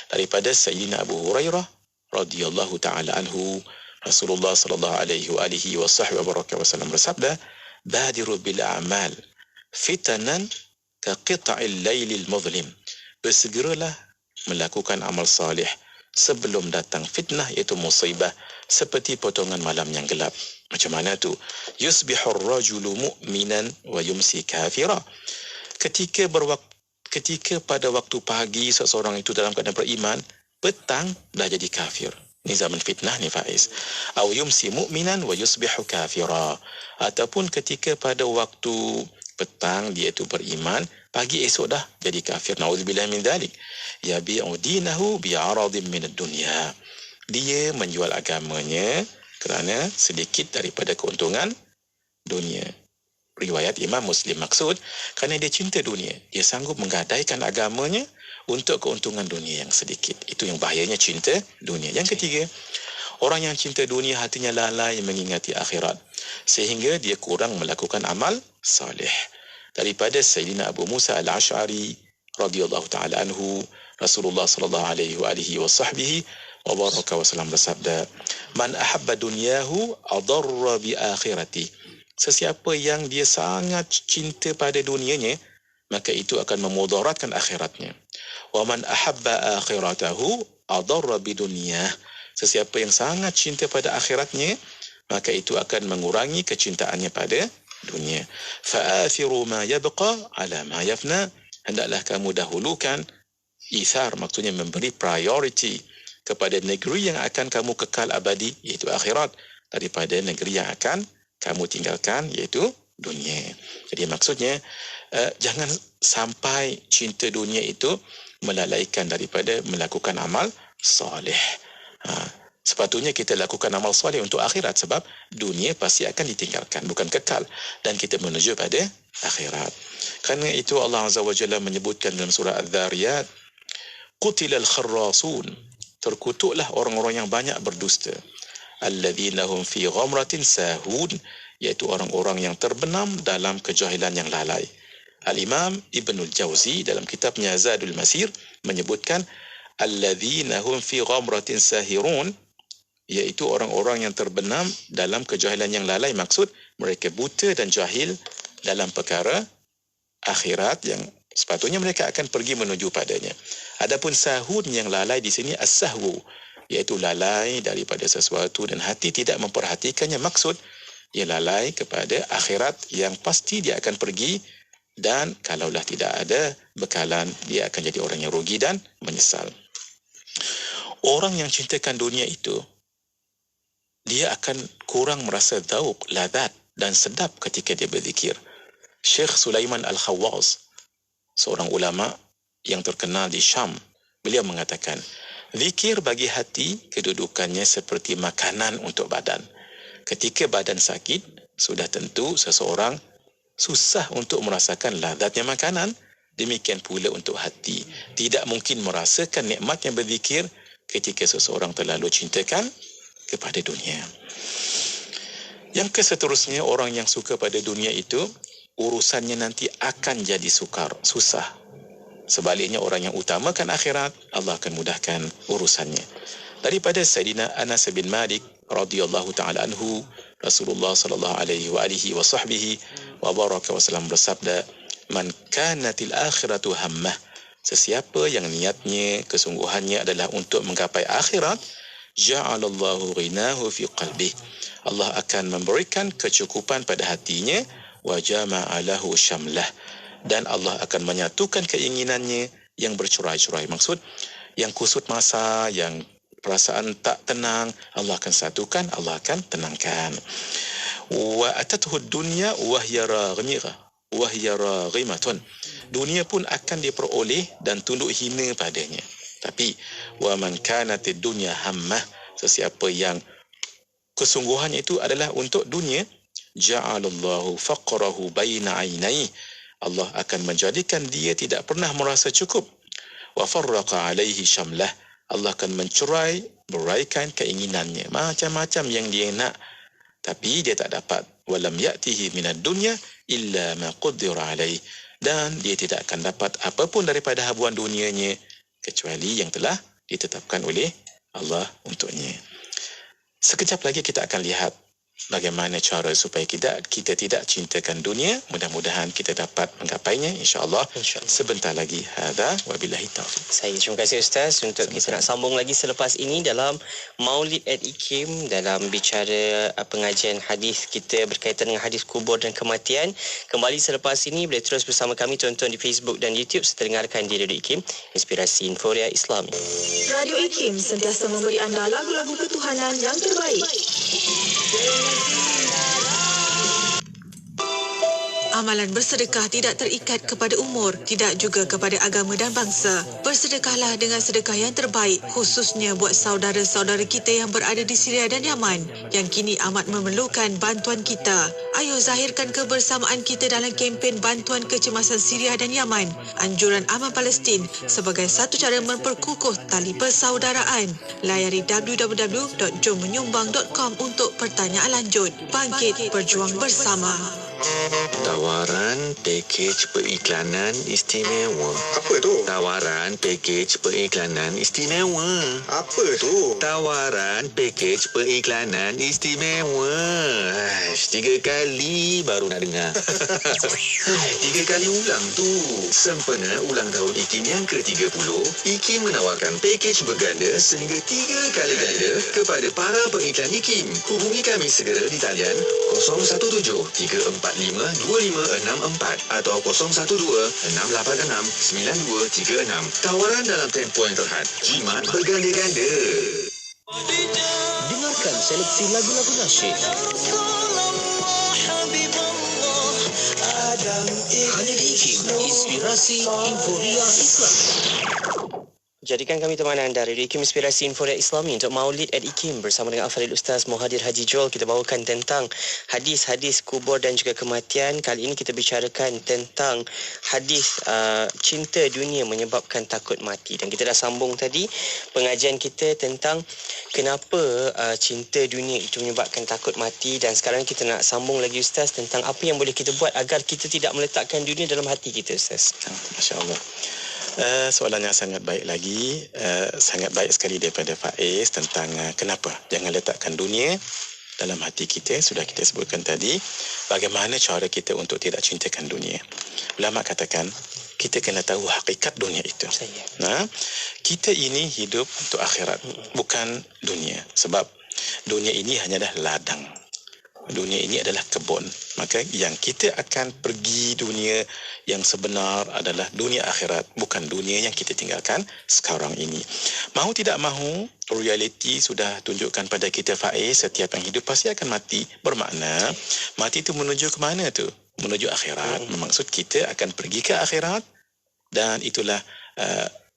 Daripada Sayyidina Abu Hurairah radhiyallahu taala anhu, Rasulullah sallallahu alaihi wasallam bersabda, "Badiru bil a'mal fitanan ka qita'il lailil muzlim." Bersegeralah melakukan amal salih sebelum datang fitnah, iaitu musibah, seperti potongan malam yang gelap. Macam mana tu? Yusbihur rajulu mu'minan wa yumsi kafira. Ketika pada waktu pagi seseorang itu dalam keadaan beriman, petang dah jadi kafir. Ini zaman fitnah ni Faiz. Aw yumsi mu'minan wa yusbihu kafira. Ataupun ketika pada waktu petang dia itu beriman, pagi esok dah jadi kafir. Na'udzubillah min dzalik. Yabi'u dinahu bi'aradin min ad-dunya. Dia menjual agamanya kerana sedikit daripada keuntungan dunia. Riwayat Imam Muslim. Maksud, kerana dia cinta dunia, dia sanggup menggadaikan agamanya untuk keuntungan dunia yang sedikit. Itu yang bahayanya cinta dunia. Yang ketiga, orang yang cinta dunia hatinya lalai mengingati akhirat, sehingga dia kurang melakukan amal salih. Daripada Sayyidina Abu Musa al-Ash'ari radhiyallahu ta'ala anhu, Rasulullah sallallahu alaihi wasallam bersabda, "Man ahabba dunyahu adarra bi akhirati." Sesiapa yang dia sangat cinta pada dunianya, maka itu akan memudaratkan akhiratnya. Wa man ahabba akhiratahu adarra bi dunyah. Sesiapa yang sangat cinta pada akhiratnya, maka itu akan mengurangi kecintaannya pada dunia. Fa'athiru ma yabqa ala ma yafna. Hendaklah kamu dahulukan, ithar maksudnya memberi priority kepada negeri yang akan kamu kekal abadi, iaitu akhirat, daripada negeri yang akan kamu tinggalkan, iaitu dunia. Jadi maksudnya jangan sampai cinta dunia itu melalaikan daripada melakukan amal soleh. Sepatutnya kita lakukan amal soleh untuk akhirat, sebab dunia pasti akan ditinggalkan, bukan kekal, dan kita menuju pada akhirat. Kerana itu Allah Azza wa Jalla menyebutkan dalam surah Adz-Dzariyat, qutilal kharrasun, terkutuklah orang-orang yang banyak berdusta, alladzina hum fi ghamratin sahun, iaitu orang-orang yang terbenam dalam kejahilan yang lalai. Al-Imam Ibnul Jauzi dalam kitabnya Zadul Masir menyebutkan alladzina hum fi ghamratin sahirun, iaitu orang-orang yang terbenam dalam kejahilan yang lalai. Maksud mereka buta dan jahil dalam perkara akhirat yang sepatutnya mereka akan pergi menuju padanya. Adapun sahun yang lalai di sini as-sahwu, iaitu lalai daripada sesuatu dan hati tidak memperhatikannya. Maksud ia lalai kepada akhirat yang pasti dia akan pergi, dan kalaulah tidak ada bekalan, dia akan jadi orang yang rugi dan menyesal. Orang yang cintakan dunia itu, dia akan kurang merasa dzauq, ladat dan sedap ketika dia berzikir. Syekh Sulaiman Al-Khawwaz, seorang ulama yang terkenal di Syam, beliau mengatakan, zikir bagi hati kedudukannya seperti makanan untuk badan. Ketika badan sakit, sudah tentu seseorang susah untuk merasakan lazatnya makanan. Demikian pula untuk hati. Tidak mungkin merasakan nikmatnya berzikir ketika seseorang terlalu cintakan kepada dunia. Yang keseterusnya, orang yang suka pada dunia itu, urusannya nanti akan jadi susah. Sebaliknya, orang yang utamakan akhirat, Allah akan mudahkan urusannya. Daripada Sayyidina Anas bin Malik radhiyallahu ta'ala anhu, Rasulullah sallallahu alaihi wa alihi wa sahbihi wa baraka wasallam bersabda, man kanatil akhiratu hammah, sesiapa yang niatnya, kesungguhannya adalah untuk menggapai akhirat, ja'alallahu ghinahu fi qalbih, Allah akan memberikan kecukupan pada hatinya, wa jama'alahu syamlah, dan Allah akan menyatukan keinginannya yang bercerai-cerai. Maksud yang kusut masa, yang perasaan tak tenang, Allah akan satukan, Allah akan tenangkan. Wa atathu dunya wa hiya raghimatun, dunia pun akan diperoleh dan tunduk hina padanya. Tapi wa man kanatid dunya hammah, sesiapa yang kesungguhannya itu adalah untuk dunia, ja'alallahu faqrahu baina ainai, Allah akan menjadikan dia tidak pernah merasa cukup. Wa farraqa alaihi syamlah, Allah akan beraikan keinginannya, macam-macam yang dia nak, tapi dia tak dapat. Walam ya'tihi minad dunya illa ma qaddara alaih, dan dia tidak akan dapat apapun daripada habuan dunianya kecuali yang telah ditetapkan oleh Allah untuknya. Sekejap lagi kita akan lihat bagaimana cara supaya kita tidak cintakan dunia. Mudah-mudahan kita dapat menggapainya, insya-Allah. Sebentar lagi. Hadza wabillahi taufiq. Saya terima kasih Ustaz untuk kita nak sambung lagi selepas ini dalam Maulid at IKIM, dalam bicara pengajian hadis kita berkaitan dengan hadis kubur dan kematian. Kembali selepas ini, boleh terus bersama kami tonton di Facebook dan YouTube serta dengarkan di Radio IKIM, Inspirasi Inforia Islami. Radio IKIM sentiasa memberi anda lagu-lagu ketuhanan yang terbaik. Amalan bersedekah tidak terikat kepada umur, tidak juga kepada agama dan bangsa. Bersedekahlah dengan sedekah yang terbaik, khususnya buat saudara-saudara kita yang berada di Syria dan Yaman, yang kini amat memerlukan bantuan kita. Ayo zahirkan kebersamaan kita dalam kempen bantuan kecemasan Syria dan Yaman, anjuran Aman Palestin, sebagai satu cara memperkukuh tali persaudaraan. Layari www.jommenyumbang.com untuk pertanyaan lanjut. Bangkit berjuang bersama. Tawaran pakej periklanan istimewa. Apa tu? Tawaran pakej periklanan istimewa. Apa tu? Tawaran pakej periklanan istimewa. 3 kali baru nak dengar. 3 kali ulang tu. Sempena ulang tahun IKIM yang ke-30, IKIM menawarkan pakej berganda sehingga 3 kali ganda kepada para pengiklan IKIM. Hubungi kami segera di talian 017-345-2564 atau 012-686-9236. Tawaran dalam tempoh yang terhad. Jimat berganda-ganda. Dengarkan seleksi lagu-lagu nasyid hanya di IKIM, Inspirasi Inforia Islam. Jadikan kami teman anda, Radio IKIM Inspirasi Inforia Islami untuk Maulid at IKIM bersama dengan Al-Fadhil Ustaz Muhadir Haji Joel. Kita bawakan tentang hadis-hadis kubur dan juga kematian. Kali ini kita bicarakan tentang hadis cinta dunia menyebabkan takut mati. Dan kita dah sambung tadi pengajian kita tentang kenapa cinta dunia itu menyebabkan takut mati. Dan sekarang kita nak sambung lagi Ustaz tentang apa yang boleh kita buat agar kita tidak meletakkan dunia dalam hati kita Ustaz. Masya Allah. Soalan yang sangat baik lagi, sangat baik sekali daripada Faiz tentang kenapa jangan letakkan dunia dalam hati kita. Sudah kita sebutkan tadi bagaimana cara kita untuk tidak cintakan dunia. Ulama katakan kita kena tahu hakikat dunia itu. Nah, kita ini hidup untuk akhirat, bukan dunia. Sebab dunia ini hanyalah ladang. Dunia ini adalah kebun. Maka yang kita akan pergi dunia yang sebenar adalah dunia akhirat, bukan dunia yang kita tinggalkan sekarang ini. Mahu tidak mahu, realiti sudah tunjukkan pada kita Faiz, setiap yang hidup pasti akan mati. Bermakna mati itu menuju ke mana tu? Menuju akhirat. Bermaksud kita akan pergi ke akhirat dan itulah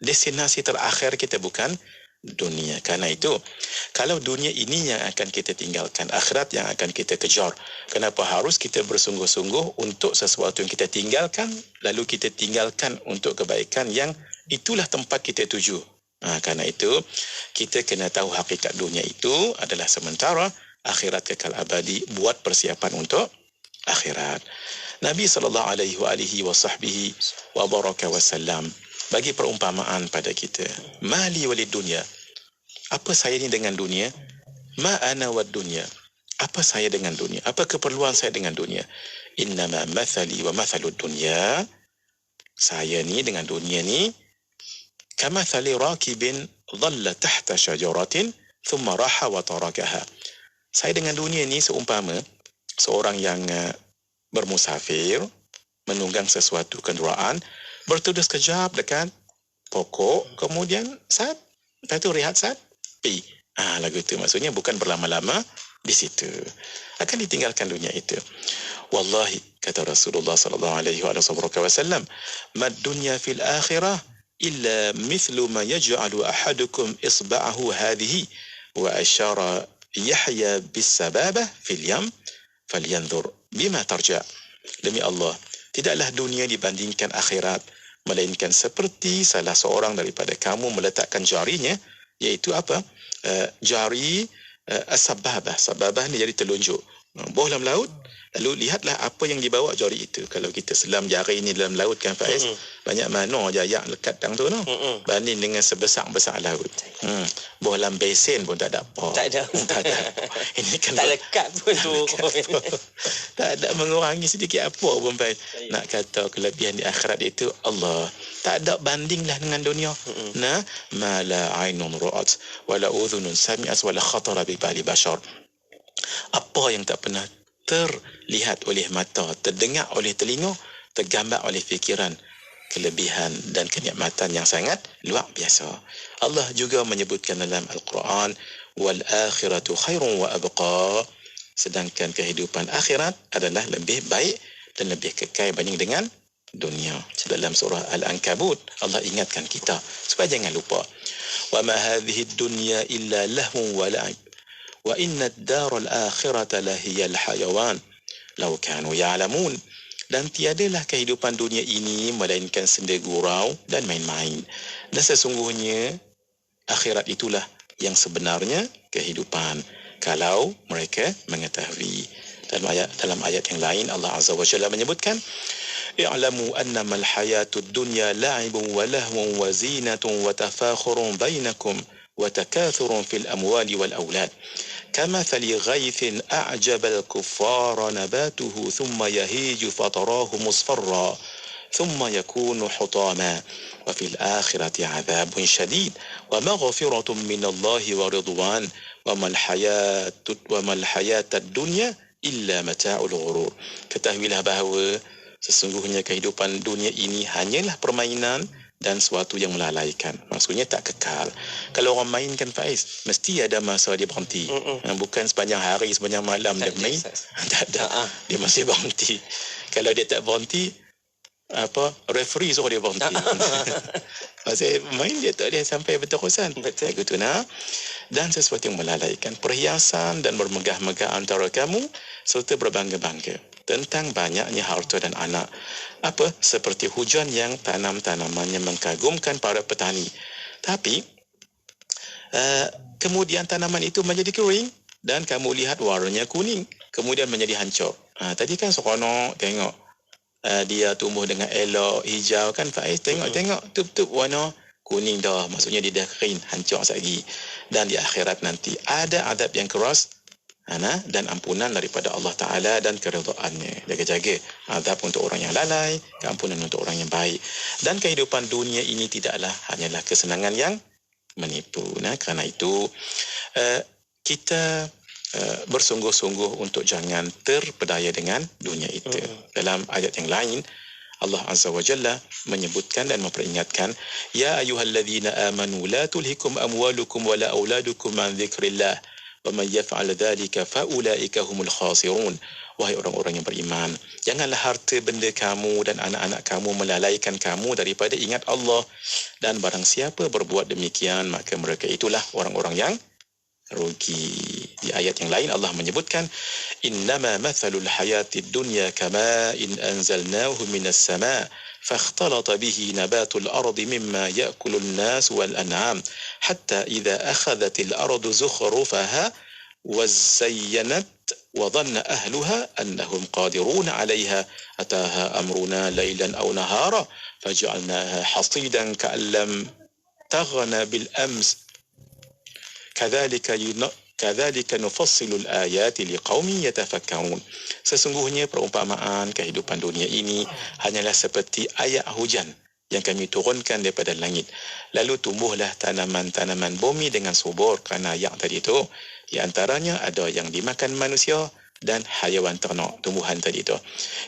destinasi terakhir kita, bukan dunia. Karena itu, kalau dunia ini yang akan kita tinggalkan, akhirat yang akan kita kejar, kenapa harus kita bersungguh-sungguh untuk sesuatu yang kita tinggalkan, lalu kita tinggalkan untuk kebaikan yang itulah tempat kita tuju. Karena itu, kita kena tahu hakikat dunia itu adalah sementara, akhirat kekal abadi. Buat persiapan untuk akhirat. Nabi SAW bagi perumpamaan pada kita. Mali walid dunia. Apa saya ni dengan dunia? Ma ana wad dunia. Apa saya dengan dunia? Apa keperluan saya dengan dunia? Innama mathali wa mathalud dunia. Saya ni dengan dunia ni kamathali rakibin dhalla tahta syajaratin thumma raha wa tarakaha. Saya dengan dunia ni seumpama seorang yang bermusafir, menunggang sesuatu kenderaan, bertugas kejap dekat pokok, kemudian saat lepas tu rehat saat pi. Lagu itu maksudnya bukan berlama-lama di situ. Akan ditinggalkan dunia itu. Wallahi, kata Rasulullah sallallahu alaihi wasallam, "Mad dunya fil akhirah illa mithlu ma yaj'alu ahadukum isba'ahu hadhihi wa asyara Yahya bis sababah fil yam falyanzur bima tarja." Demi Allah, tidaklah dunia dibandingkan akhirat, melainkan seperti salah seorang daripada kamu meletakkan jarinya, iaitu apa? Jari as-sababah. Sababah ni jadi telunjuk. Boh dalam laut, lalu lihatlah apa yang dibawa jari itu. Kalau kita selam jari ini dalam laut kan Faiz, banyak mana jayak lekat tang tu no. Banding dengan sebesar-besar laut. Boh dalam besen pun tak ada apa. Tak ada. Ini kan tak lekat pun tu. Tak ada mengurangi sedikit apa pun Faiz. Nak kata kelebihan di akhirat itu Allah. Tak ada bandinglah dengan dunia. Nah, mala ainun ra'at wala udhunun sami'at wala khatara bi bali bashar. Apa yang tak pernah terlihat oleh mata, terdengar oleh telinga, tergambar oleh fikiran, kelebihan dan kenikmatan yang sangat luar biasa. Allah juga menyebutkan dalam Al-Quran, wal akhiratu khairun wa abqa. Sedangkan kehidupan akhirat adalah lebih baik dan lebih kekal banding dengan dunia. Dalam surah Al-Ankabut, Allah ingatkan kita supaya jangan lupa. Wa ma hadhihi ad-dunya illa lahwun wa la'ib. Wa inna ad-dara al-akhirata lahiyal hayawan law kanu ya'lamun. Dan tiadalah kehidupan dunia ini melainkan senda gurau dan main-main. Dan sesungguhnya akhirat itulah yang sebenarnya kehidupan kalau mereka mengetahui. Dalam ayat yang lain Allah Azza wa Jalla menyebutkan, i'lamu annama al-hayatud dunya la'ibun wa lahwun wa zinatun wa tafakhurun bainakum wa takathurun fil amwali wal aulad. كمثل غيث أعجب الكفار نباته ثم يهيج فتراه مصفرا ثم يكون حطاما وفي الآخرة عذاب شديد ومغفرة من الله ورضوان وما الحياة الدنيا إلا متاع الغرور. Ketahuilah bahawa sesungguhnya kehidupan dunia ini hanyalah permainan dan suatu yang melalaikan. Maksudnya tak kekal. Kalau orang main kan Faiz, mesti ada masa dia berhenti. Bukan sepanjang hari, sepanjang malam dia main. Tak ada. Dia masih berhenti. Kalau dia tak berhenti, referee suruh dia berhenti. Pasal main dia tak dia sampai berterusan. Betul. Gitu nah. Dan sesuatu yang melalaikan, perhiasan dan bermegah-megah antara kamu serta berbangga-bangga tentang banyaknya harta dan anak. Seperti hujan yang tanam-tanamannya mengkagumkan para petani. Tapi kemudian tanaman itu menjadi kering dan kamu lihat warnanya kuning, kemudian menjadi hancur. Tadi kan seronok tengok dia tumbuh dengan elok, hijau kan Faiz, tengok tup-tup warna kuning dah, maksudnya dia dah kering, hancur lagi. Dan di akhirat nanti ada azab yang keras dan ampunan daripada Allah Ta'ala dan keridhaannya. Jaga-jaga azab untuk orang yang lalai, keampunan untuk orang yang baik. Dan kehidupan dunia ini tidaklah hanyalah kesenangan yang menipu. Kerana itu kita bersungguh-sungguh untuk jangan terpedaya dengan dunia itu. Dalam ayat yang lain Allah Azza wa Jalla menyebutkan dan memperingatkan, ya ayyuhalladzina amanu la tulhikum amwalukum wala auladukum an dzikrillah wa may yaf'al dzalika fa ulaika humul khasirun. Wahai orang-orang yang beriman, janganlah harta benda kamu dan anak-anak kamu melalaikan kamu daripada ingat Allah, dan barang siapa berbuat demikian maka mereka itulah orang-orang yang rugi. Di ayat yang lain Allah menyebutkan, innama mathalul hayatid dunya kama'in anzalnahu minas sama' fakhtalata bihi nabatul ardi mimma ya'kulun nas wal an'am hatta idza akhadhatil ardu zukhrufaha wazayyanat wa dhanna ahluha annahum qadirun 'alayha ataha amruna laylan aw nahara faj'alnaha hasidan ka'an lam taghna bil ams kadzalika nufassilul ayati liqaumin yatafakkarun. Sesungguhnya perumpamaan kehidupan dunia ini hanyalah seperti ayat hujan yang kami turunkan daripada langit. Lalu tumbuhlah tanaman-tanaman bumi dengan subur kerana ayat tadi itu. Di antaranya ada yang dimakan manusia dan haiwan ternak, tumbuhan tadi itu.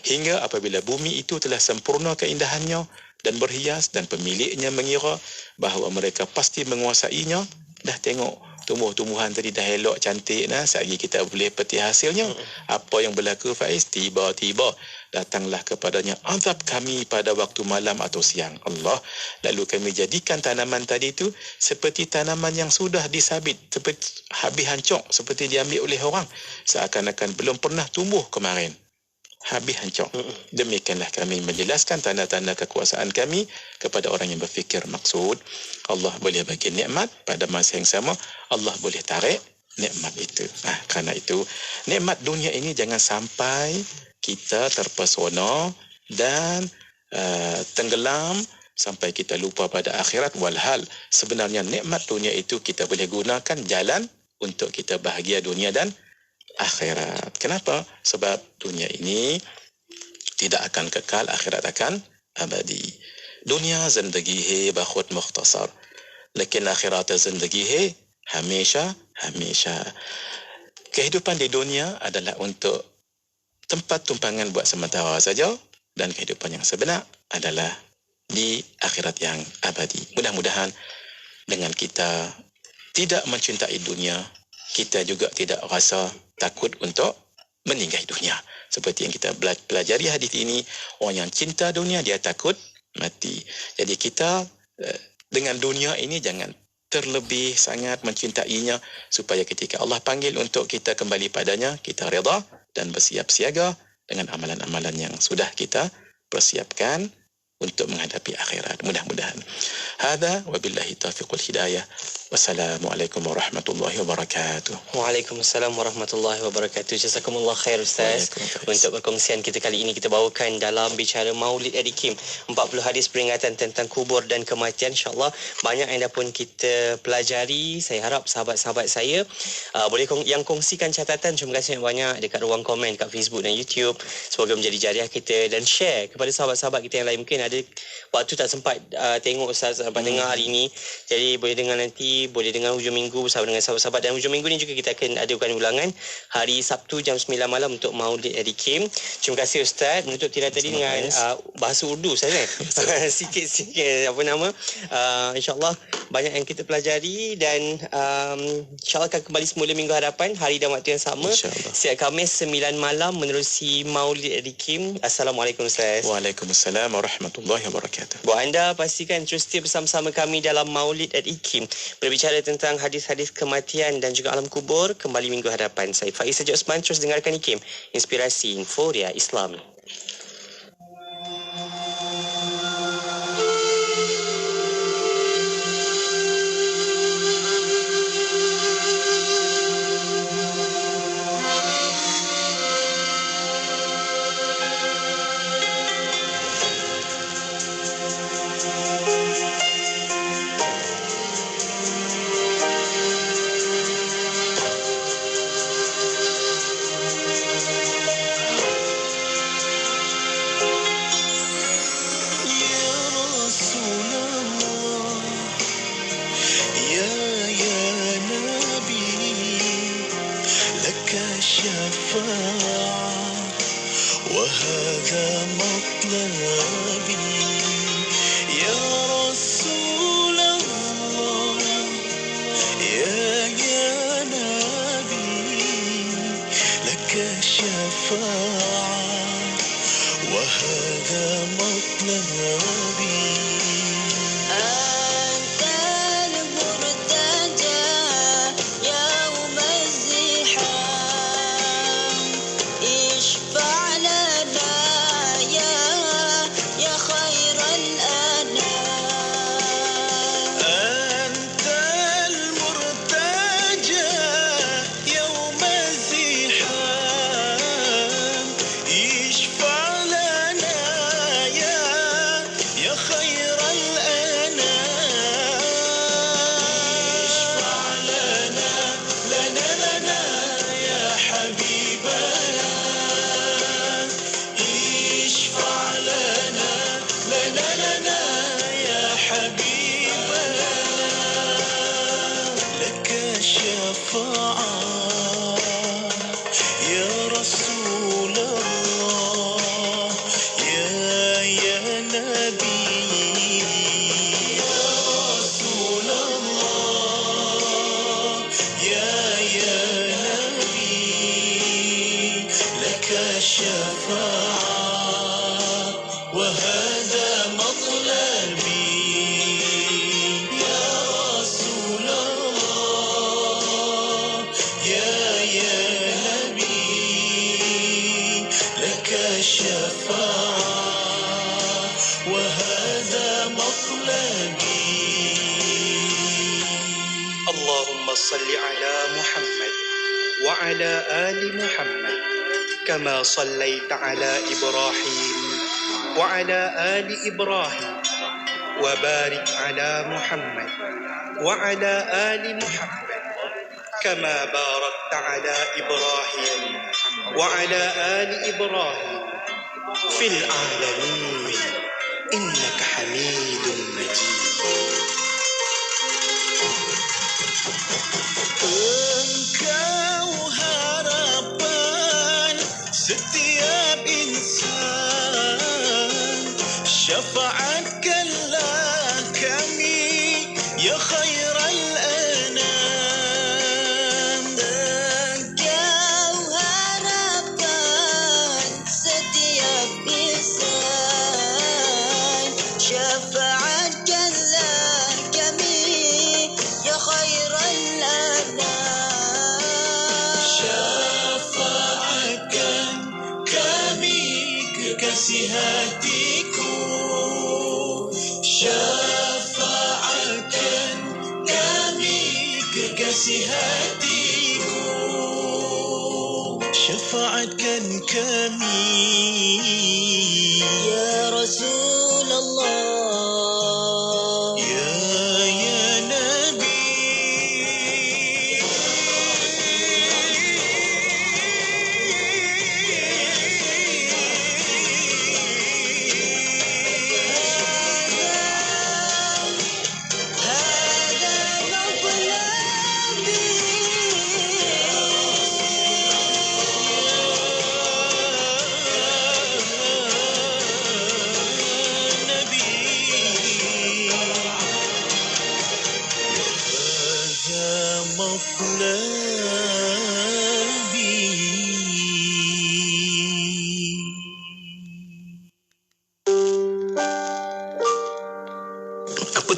Hingga apabila bumi itu telah sempurna keindahannya dan berhias dan pemiliknya mengira bahawa mereka pasti menguasainya, dah tengok tumbuh-tumbuhan tadi dah elok cantik sehari kita boleh petik hasilnya. Apa yang berlaku Faiz? Tiba-tiba datanglah kepadanya azab kami pada waktu malam atau siang. Allah, lalu kami jadikan tanaman tadi itu seperti tanaman yang sudah disabit, seperti habis hancur, seperti diambil oleh orang, seakan-akan belum pernah tumbuh kemarin. Habis hancur. Demikianlah kami menjelaskan tanda-tanda kekuasaan kami kepada orang yang berfikir. Maksud, Allah boleh bagi nikmat, pada masa yang sama Allah boleh tarik nikmat itu. Kerana itu nikmat dunia ini jangan sampai kita terpesona dan tenggelam sampai kita lupa pada akhirat. Walhal sebenarnya nikmat dunia itu kita boleh gunakan jalan untuk kita bahagia dunia dan akhirat. Kenapa? Sebab dunia ini tidak akan kekal, akhirat akan abadi. Dunia zindagi hai bakhud mukhtasar, lekin akhirat zindagi hai hamisha. Kehidupan di dunia adalah untuk tempat tumpangan buat sementara saja, dan kehidupan yang sebenar adalah di akhirat yang abadi. Mudah-mudahan dengan kita tidak mencintai dunia, kita juga tidak rasa takut untuk meninggalkan dunia. Seperti yang kita pelajari hadis ini, orang yang cinta dunia dia takut mati. Jadi kita dengan dunia ini jangan terlebih sangat mencintainya, supaya ketika Allah panggil untuk kita kembali padanya, kita reda dan bersiap siaga dengan amalan-amalan yang sudah kita persiapkan untuk menghadapi akhirat. Mudah-mudahan. Hadza wabillahi taufiqul hidayah. Wassalamualaikum warahmatullahi wabarakatuh. Waalaikumsalam warahmatullahi wabarakatuh. Jazakumullah khair Ustaz. Untuk perkongsian kita kali ini, kita bawakan dalam bicara Maulid Edikim 40 hadis peringatan tentang kubur dan kematian. InsyaAllah banyak yang dah pun kita pelajari. Saya harap sahabat-sahabat saya boleh yang kongsikan catatan. Terima kasih banyak dekat ruang komen kat Facebook dan YouTube. Semoga menjadi jariah kita, dan share kepada sahabat-sahabat kita yang lain. Mungkin ada ada waktu tak sempat tengok Ustaz, tak sempat dengar hari ini. Jadi boleh dengar nanti, boleh dengar hujung minggu bersama dengan sahabat-sahabat. Dan hujung minggu ni juga kita akan adakan ulangan hari Sabtu jam 9 malam untuk Maulid Edikim. Terima kasih Ustaz. Menutup tirai tadi dengan bahasa Urdu Ustaz kan. Sikit-sikit InsyaAllah banyak yang kita pelajari dan InsyaAllah akan kembali semula minggu hadapan, hari dan waktu yang sama. Setiap Khamis 9 malam menerusi Maulid Edikim. Assalamualaikum Ustaz. Waalaikumsalam warahmatullahi wabarakatuh. Buat anda pastikan terus setia bersama-sama kami dalam Maulid Edikim, berbicara tentang hadis-hadis kematian dan juga alam kubur. Kembali minggu hadapan. Saya Faiz Haji Osman. Terus dengarkan Ikim, inspirasi Inforia Islam. كما صليت على إبراهيم وعلى آل إبراهيم وبارك على محمد وعلى آل محمد كما باركت على إبراهيم وعلى آل إبراهيم في العالمين إنك حميد مجيد. Setiap insan syafaatkanlah kami ya khairal anam. Engkau harapan setiap insan syafaatkanlah kami ya khairal anam. Kekasih hatiku, syafaatkan kami kekasih hatiku, syafaatkan kami ya Rasulullah, ya Nabi.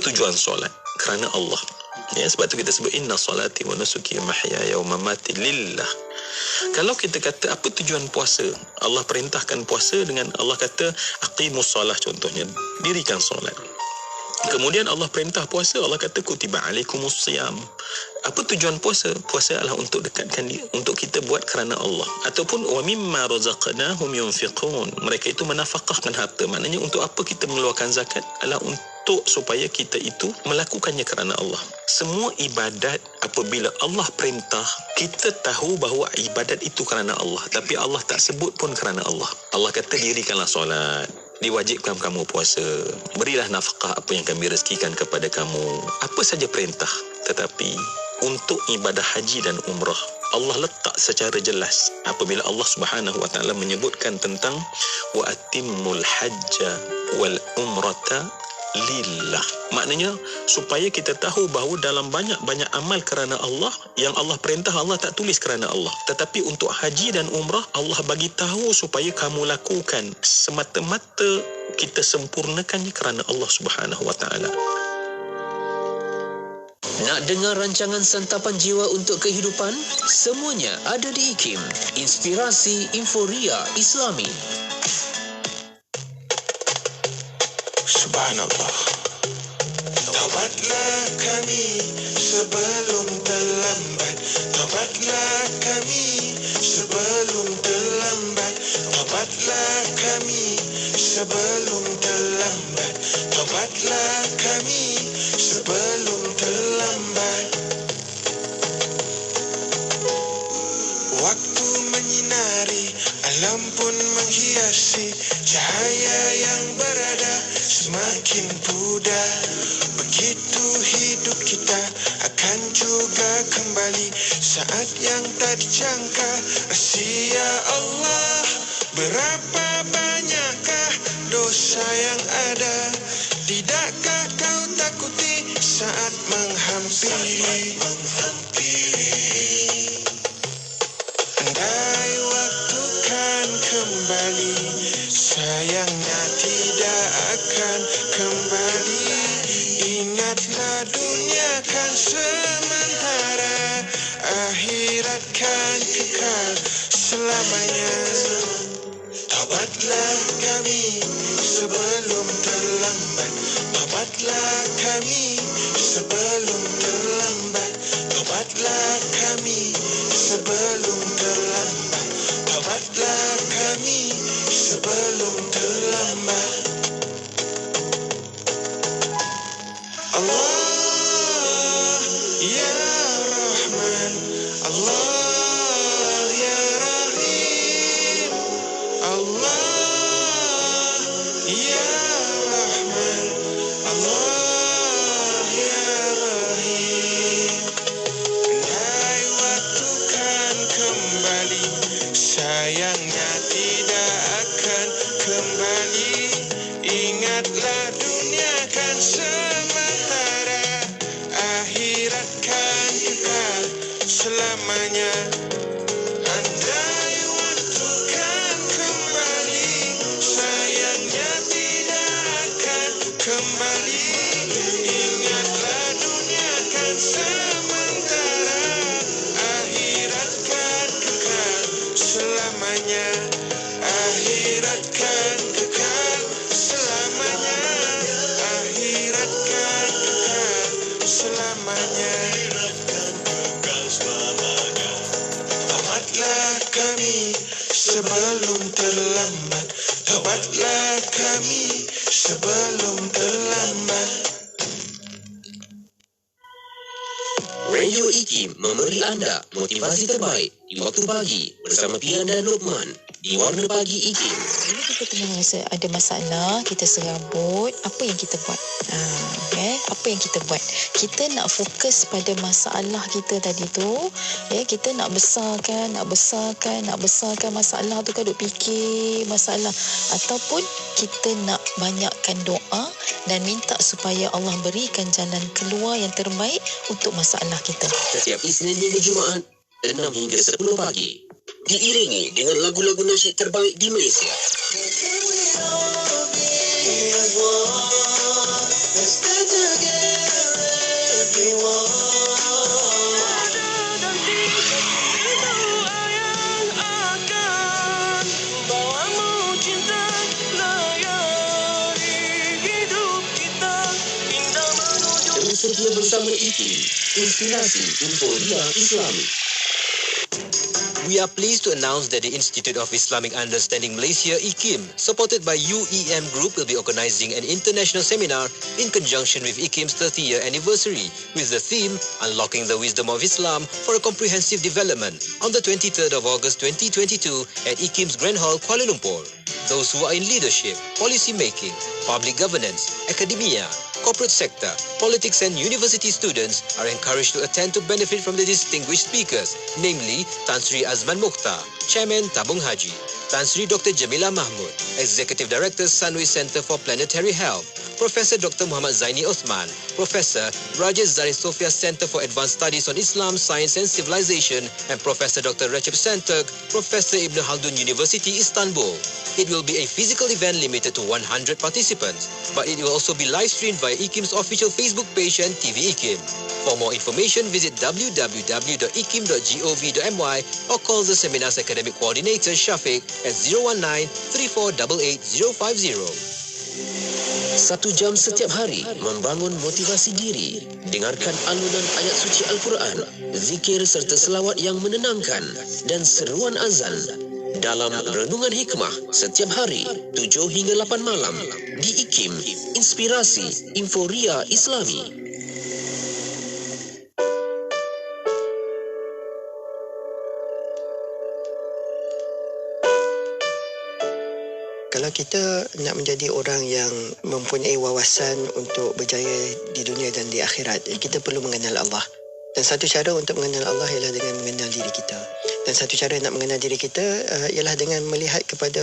tujuan solat? Kerana Allah. Ya, sebab tu kita sebut inna salati wa nusuki wa mahyaya wa mamati lillah. Kalau kita kata apa tujuan puasa? Allah perintahkan puasa dengan Allah kata aqimus solah, contohnya, dirikan solat. Kemudian Allah perintah puasa, Allah kata kutiba alaikumus siyam. Apa tujuan puasa? Puasa adalah untuk dekatkan diri, untuk kita buat kerana Allah. Ataupun wa mimma razaqnahum yunfiqun. Mereka itu menafkahkan harta. Maknanya untuk apa kita mengeluarkan zakat? Adalah untuk supaya kita itu melakukannya kerana Allah. Semua ibadat apabila Allah perintah, kita tahu bahawa ibadat itu kerana Allah. Tapi Allah tak sebut pun kerana Allah. Allah kata dirikanlah solat, diwajibkan kamu puasa, berilah nafkah apa yang kami rezekikan kepada kamu. Apa saja perintah. Tetapi untuk ibadah haji dan umrah, Allah letak secara jelas apabila Allah Subhanahu wa taala menyebutkan tentang wa atimmul hajja wal umrata lillah. Maknanya supaya kita tahu bahawa dalam banyak-banyak amal kerana Allah, yang Allah perintah Allah tak tulis kerana Allah. Tetapi untuk haji dan umrah, Allah bagi tahu supaya kamu lakukan semata-mata kita sempurnakannya kerana Allah Subhanahu wa taala. Nak dengar rancangan Santapan Jiwa untuk Kehidupan? Semuanya ada di IKIM. Inspirasi Inforia Islami. Subhanallah. Taubatlah kami sebelum terlambat. Taubatlah kami sebelum terlambat. Taubatlah kami sebelum terlambat. Taubatlah kami sebelum terlambat. Waktu menyinari, alam pun menghiasi, cahaya yang berada semakin pudar. Begitu hidup kita akan juga kembali saat yang tak dijangka. Rahsia Allah, berapa banyakkah dosa yang ada? Tidakkah kau takuti saat menghampiri? Andai waktu kan kembali, sayangnya tidak akan kembali. Ingatlah dunia kan sementara, akhirat kan kekal selamanya. Taubatlah kami sebelum terlambat. Taubatlah kami sebelum terlambat. Taubatlah kami sebelum terlambat. Taubatlah kami sebelum terlambat. Allah ya Rahman, Allah ya Rahim, Allah ya Rahman, Allah ya Rahim. Andai waktu kan kembali, sayangnya tidak akan kembali. Ingatlah dunia kan sementara, akhirat kan kekal selamanya. Andai waktu kan kembali, sayangnya tidak akan kembali. Ingatlah dunia kan sementara, akhirat kan kekal selamanya. Akhirat kan kekal selamanya. Akhirat kan kekal selamanya. Taubatlah kami sebelum terlambat. Taubatlah kami sebelum terlambat. Radio IKIM memberi anda motivasi terbaik di waktu pagi bersama Pian dan Lokman di Warna Pagi IKIM. Bila kita tengah rasa ada masalah, kita serabut, apa yang kita buat? Apa yang kita buat? Kita nak fokus pada masalah kita tadi tu. Kita nak besarkan masalah tu kan, duk fikir masalah. Ataupun kita nak banyakkan doa dan minta supaya Allah berikan jalan keluar yang terbaik untuk masalah kita. Setiap Isnin hingga Jumaat 6 hingga 10 pagi, diiringi dengan lagu-lagu nasyid terbaik di Malaysia. Let's stay together. setia bersama IKIM, Inspirasi Inforia Islami. We are pleased to announce that the Institute of Islamic Understanding Malaysia, IKIM, supported by UEM Group, will be organizing an international seminar in conjunction with IKIM's 30-year anniversary with the theme Unlocking the Wisdom of Islam for a Comprehensive Development on the 23rd of August 2022 at IKIM's Grand Hall, Kuala Lumpur. Those who are in leadership, policy making, public governance, academia, corporate sector, politics and university students are encouraged to attend to benefit from the distinguished speakers, namely Tan Sri Azman Mokhtar, Chairman Tabung Haji, Tan Sri Dr. Jamila Mahmud, Executive Director Sunway Centre for Planetary Health, Professor Dr. Muhammad Zaini Othman, Professor Rajesh Zarif Sofia Centre for Advanced Studies on Islam, Science and Civilization, and Professor Dr. Recep Senturk, Professor Ibn Khaldun University, Istanbul. It will be a physical event limited to 100 participants, but it will also be live streamed via IKIM's official Facebook page and TV IKIM. For more information, visit www.ikim.gov.my or call the seminar's academic coordinator Shafiq at 019-3488-050. 1 jam setiap hari membangun motivasi diri. Dengarkan alunan ayat suci Al-Quran, zikir serta selawat yang menenangkan dan seruan azan dalam Renungan Hikmah setiap hari 7 hingga 8 malam di IKIM, Inspirasi Inforia Islami. Kalau kita nak menjadi orang yang mempunyai wawasan untuk berjaya di dunia dan di akhirat, kita perlu mengenal Allah. Dan satu cara untuk mengenal Allah ialah dengan mengenal diri kita. Dan satu cara nak mengenal diri kita ialah dengan melihat kepada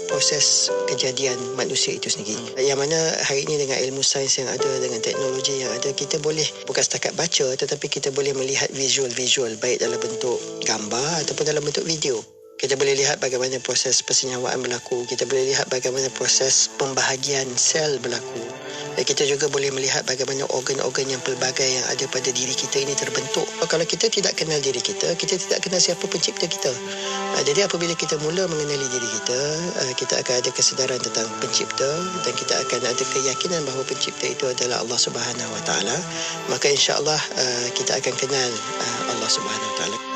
proses kejadian manusia itu sendiri. Yang mana hari ini dengan ilmu sains yang ada, dengan teknologi yang ada, kita boleh bukan setakat baca, tetapi kita boleh melihat visual-visual, baik dalam bentuk gambar ataupun dalam bentuk video. Kita boleh lihat bagaimana proses persenyawaan berlaku. Kita boleh lihat bagaimana proses pembahagian sel berlaku. Dan kita juga boleh melihat bagaimana organ-organ yang pelbagai yang ada pada diri kita ini terbentuk. Kalau kita tidak kenal diri kita, kita tidak kenal siapa pencipta kita. Jadi apabila kita mula mengenali diri kita, kita akan ada kesedaran tentang pencipta dan kita akan ada keyakinan bahawa pencipta itu adalah Allah Subhanahu Wa Taala. Maka insya-Allah kita akan kenal Allah Subhanahu Wa Taala.